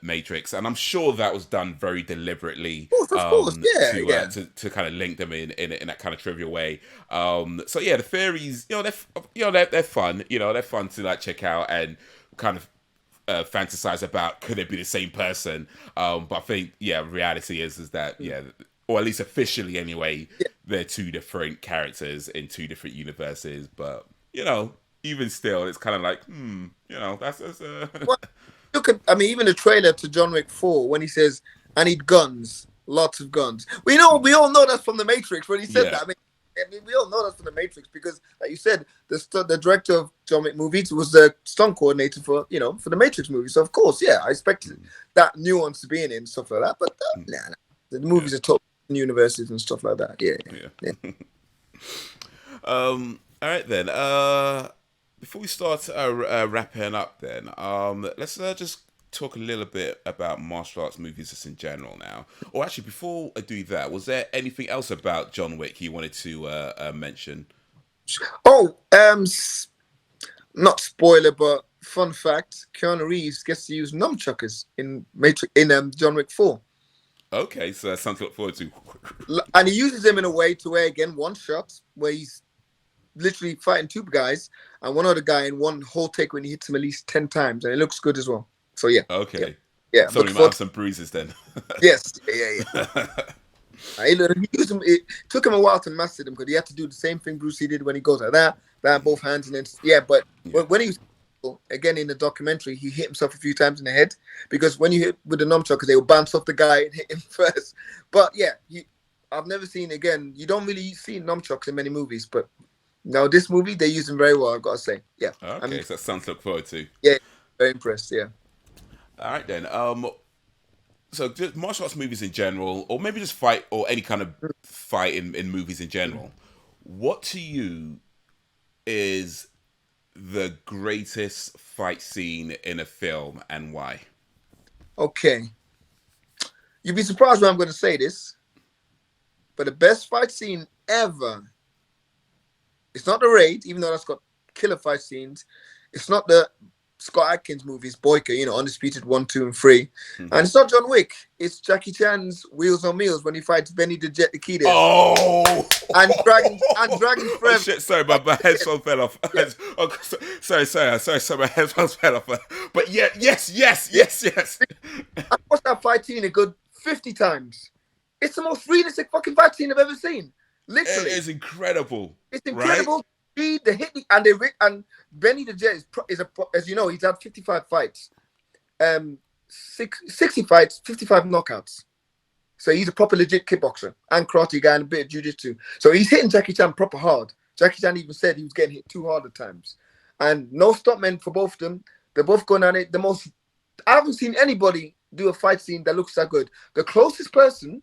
Speaker 1: Matrix, and I'm sure that was done very deliberately
Speaker 2: Of course, yeah, yeah.
Speaker 1: to kind of link them in that kind of trivial way. So yeah, the theories, they're fun. They're fun to like check out and kind of fantasize about could it be the same person. But I think reality is that or at least officially anyway, they're two different characters in two different universes. But even still, it's kind of like that's
Speaker 2: Well, look at, I mean, even the trailer to John Wick 4 when he says, "I need guns, lots of guns." We all know that's from the Matrix when he said
Speaker 1: yeah.
Speaker 2: that. I mean, we all know that's from the Matrix because, like you said, the director of John Wick movies was the stunt coordinator for for the Matrix movie. So of course, yeah, I expected that nuance to be in it and stuff like that. But nah, the
Speaker 1: Yeah.
Speaker 2: movies are top universes and stuff like that. Yeah, yeah.
Speaker 1: Yeah. All right then. Before we start wrapping up, then let's just talk a little bit about martial arts movies just in general now. Or actually, before I do that, was there anything else about John Wick you wanted to mention?
Speaker 2: Oh, not spoiler, but fun fact: Keanu Reeves gets to use nunchuckers in Matrix in John Wick 4,
Speaker 1: Okay, so that's something to look forward to.
Speaker 2: and he uses them in a way to where again one shot where he's literally fighting two guys and one other guy in one whole take when he hits him at least 10 times, and it looks good as well. So yeah, yeah,
Speaker 1: Okay,
Speaker 2: yeah. I'm
Speaker 1: so
Speaker 2: looking
Speaker 1: we might
Speaker 2: forward.
Speaker 1: have some bruises then.
Speaker 2: Yes, yeah, yeah, yeah. He used him. It took him a while to master them because he had to do the same thing Bruce Lee did when he goes like that both hands, and then yeah. But
Speaker 1: Yeah.
Speaker 2: when he was again in the documentary, he hit himself a few times in the head because when you hit with the nunchuckers, they will bounce off the guy and hit him first. But yeah, I've never seen again. You don't really see nunchucks in many movies, but now this movie they use them very well. I've got to say, yeah. I'm
Speaker 1: Okay, so that's something to look forward to.
Speaker 2: yeah very impressed. Yeah.
Speaker 1: All right then. So just martial arts movies in general, or maybe just fight or any kind of fight in movies in general. What to you is the greatest fight scene in a film and why?
Speaker 2: Okay, you'd be surprised when I'm going to say this, but the best fight scene ever. It's not the Raid, even though that's got killer fight scenes. It's not the Scott Adkins movies, Boyka, Undisputed 1, 2, and 3.
Speaker 1: Hmm.
Speaker 2: And it's not John Wick. It's Jackie Chan's Wheels on Meals when he fights Benny the Jet the Kides.
Speaker 1: Oh,
Speaker 2: And Dragon
Speaker 1: oh
Speaker 2: Forever.
Speaker 1: shit! Sorry, my headphone fell off.
Speaker 2: Yeah.
Speaker 1: Oh, sorry. My headphones fell off. But yeah, yes.
Speaker 2: I watched that fight scene a good 50 times. It's the most realistic fucking fight scene I've ever seen.
Speaker 1: It
Speaker 2: Literally.
Speaker 1: is incredible,
Speaker 2: It's
Speaker 1: right?
Speaker 2: incredible. The hit, and Benny the Jet is as you know, he's had 55 fights. 60 fights, 55 knockouts. So he's a proper legit kickboxer and karate guy and a bit of jiu-jitsu. So he's hitting Jackie Chan proper hard. Jackie Chan even said he was getting hit too hard at times. And no stopmen for both of them. They're both going at it. I haven't seen anybody do a fight scene that looks that good. The closest person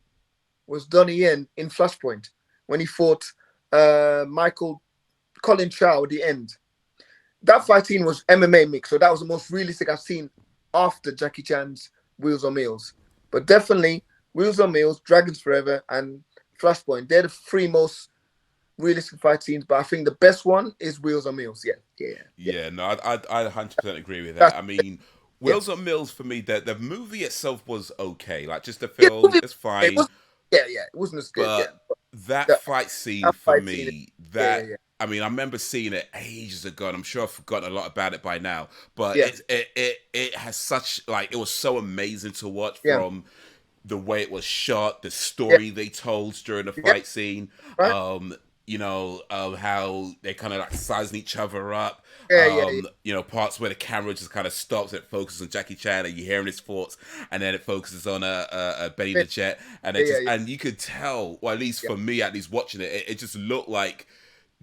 Speaker 2: was Donnie Yen in Flashpoint when he fought Michael Colin Chow at the end. That fight scene was MMA mix, so that was the most realistic I've seen after Jackie Chan's Wheels on Meals. But definitely Wheels on Meals, Dragons Forever, and Flashpoint. They're the three most realistic fight scenes. But I think the best one is Wheels on Meals. Yeah.
Speaker 1: Yeah, no, I 100% agree with that.
Speaker 2: That's,
Speaker 1: I mean,
Speaker 2: yeah.
Speaker 1: Wheels on Mills for me, the movie itself was okay. Like just the
Speaker 2: Yeah,
Speaker 1: film,
Speaker 2: movie,
Speaker 1: it's
Speaker 2: it
Speaker 1: fine.
Speaker 2: was. Yeah. It wasn't as good.
Speaker 1: But
Speaker 2: Yeah.
Speaker 1: that
Speaker 2: That,
Speaker 1: fight scene
Speaker 2: that
Speaker 1: for
Speaker 2: fight scene.
Speaker 1: me,
Speaker 2: Yeah, yeah,
Speaker 1: that
Speaker 2: yeah,
Speaker 1: I mean, I remember seeing it ages ago, and I'm sure I've forgotten a lot about it by now. But
Speaker 2: yeah,
Speaker 1: it has such like it was so amazing to watch
Speaker 2: yeah,
Speaker 1: from the way it was shot, the
Speaker 2: yeah,
Speaker 1: story they told during the
Speaker 2: yeah.
Speaker 1: fight scene.
Speaker 2: Right.
Speaker 1: Um, how they kind of like sizing each other up.
Speaker 2: Yeah, yeah, yeah,
Speaker 1: Parts where the camera just kind of stops and it focuses on Jackie Chan and you're hearing his thoughts, and then it focuses on a Benny
Speaker 2: yeah,
Speaker 1: the Jet, and it
Speaker 2: yeah,
Speaker 1: just
Speaker 2: yeah,
Speaker 1: and you could tell, well, at least
Speaker 2: yeah.
Speaker 1: for me, at least watching it, it just looked like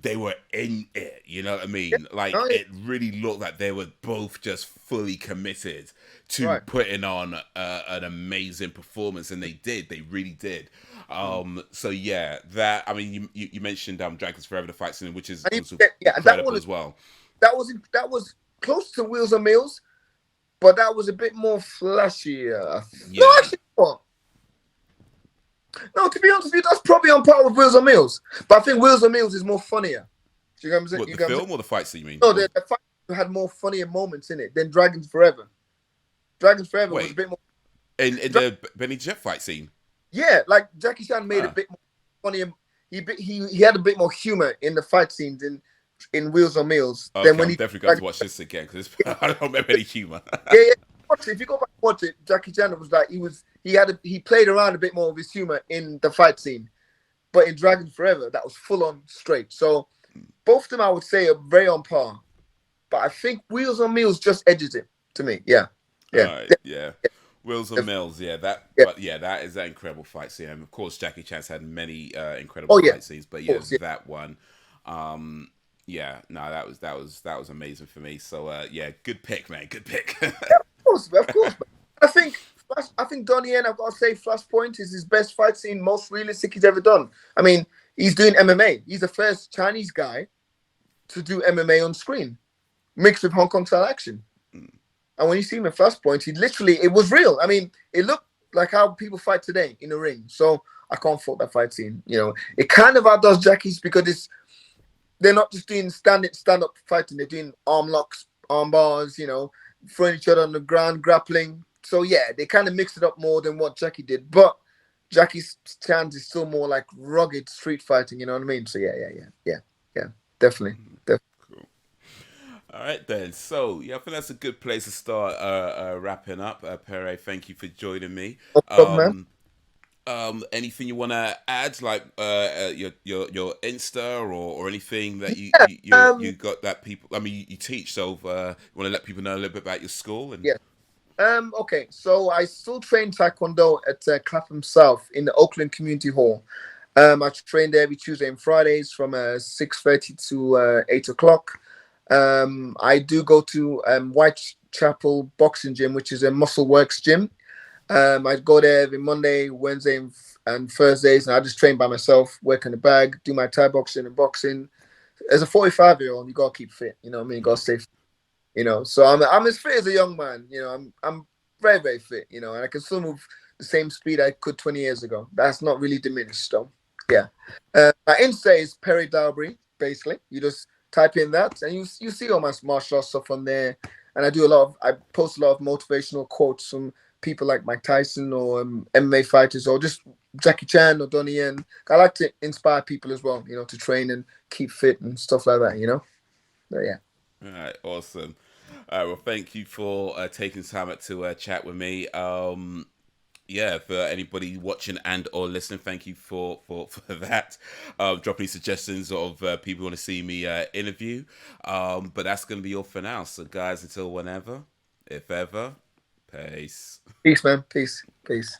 Speaker 1: they were in it. You know what I
Speaker 2: Yeah.
Speaker 1: mean? Like
Speaker 2: Oh, yeah.
Speaker 1: it really looked like they were both just fully committed to
Speaker 2: Right.
Speaker 1: putting on an amazing performance, and they did. They really did.
Speaker 2: Mm.
Speaker 1: So yeah, that I mean, you mentioned Dragons Forever the fight scene, which is
Speaker 2: And
Speaker 1: was
Speaker 2: yeah, and
Speaker 1: incredible as well.
Speaker 2: that was close to Wheels on Meals, but that was a bit more flashier. No,
Speaker 1: Yeah.
Speaker 2: actually, what? No, to be honest with you, that's probably on par with Wheels on Meals. But I think Wheels on Meals is more funnier. Do you get what I'm saying?
Speaker 1: What,
Speaker 2: You
Speaker 1: the
Speaker 2: get what I'm saying?
Speaker 1: film or the fight scene? You mean?
Speaker 2: No,
Speaker 1: Or
Speaker 2: the fight had more funnier moments in it than Dragons Forever. Dragons Forever was a
Speaker 1: wait,
Speaker 2: bit more.
Speaker 1: in
Speaker 2: Dra-
Speaker 1: the Benny Jet fight scene?
Speaker 2: yeah, like Jackie Chan made a
Speaker 1: Ah,
Speaker 2: bit more funnier. He had a bit more humor in the fight scenes in Wheels on Meals than
Speaker 1: okay.
Speaker 2: when
Speaker 1: I'm
Speaker 2: he.
Speaker 1: definitely going
Speaker 2: Like,
Speaker 1: to watch this again because I don't remember any humor.
Speaker 2: yeah, yeah. Watch it. If you go back and watch it, Jackie Chan was like he played around a bit more with his humor in the fight scene, but in Dragon Forever that was full on straight. So both of them I would say are very on par, but I think Wheels on Meals just edges it to me. Yeah,
Speaker 1: All
Speaker 2: yeah,
Speaker 1: right, yeah. Wheels and
Speaker 2: yeah,
Speaker 1: Mills, yeah, that,
Speaker 2: yeah.
Speaker 1: but yeah, that is that incredible fight scene. And of course, Jackie Chan's had many incredible
Speaker 2: Oh yeah,
Speaker 1: fight
Speaker 2: of
Speaker 1: scenes, but yeah,
Speaker 2: course, yeah,
Speaker 1: that one, um, yeah, no, that was amazing for me. So yeah, good pick, man, good pick.
Speaker 2: of course, of course. I think I think Donnie Yen, I've got to say, Flashpoint is his best fight scene, most realistic he's ever done. I mean, he's doing MMA. He's the first Chinese guy to do MMA on screen, mixed with Hong Kong style action. And when you see him in Flashpoint, it was real. I mean, it looked like how people fight today in the ring. So I can't fault that fight scene. You know, it kind of outdoes Jackie's because they're not just doing stand up fighting. They're doing arm locks, arm bars. You know, throwing each other on the ground, grappling. So yeah, they kind of mixed it up more than what Jackie did. But Jackie's stance is still more like rugged street fighting. You know what I mean? So yeah, definitely.
Speaker 1: Cool. All right then. So yeah, I think that's a good place to start wrapping up. Perre, thank you for joining me.
Speaker 2: No problem, man.
Speaker 1: Um, Anything you want to add, like your Insta or anything that
Speaker 2: Yeah.
Speaker 1: you got that people? I mean, you teach, so you want to let people know a little bit about your school and.
Speaker 2: Yeah. Okay, so I still train Taekwondo at Clapham South in the Oakland Community Hall. I train there every Tuesday and Fridays from 6:30 to 8 o'clock. I do go to Whitechapel Boxing Gym, which is a Muscle Works gym. I go there every Monday, Wednesday, and Thursdays, and I just train by myself, work in the bag, do my Thai boxing and boxing. As a 45-year-old, you gotta keep fit. You know what I mean? You gotta stay fit, you know. So I'm as fit as a young man. You know, I'm very very fit. You know, and I can still move the same speed I could 20 years ago. That's not really diminished, though. Yeah. My Insta is Perre Daobry. Basically, you just type in that, and you see all my martial arts stuff on there. And I post a lot of motivational quotes from people like Mike Tyson or MMA fighters or just Jackie Chan or Donnie Yen. I like to inspire people as well, you know, to train and keep fit and stuff like that, you know. So, yeah.
Speaker 1: All right, awesome. All right, well, thank you for taking time out to chat with me. Yeah, for anybody watching and or listening, thank you for that. Dropping suggestions of people who want to see me interview. But that's going to be all for now. So, guys, until whenever, if ever, peace.
Speaker 2: Peace, man. Peace. Peace.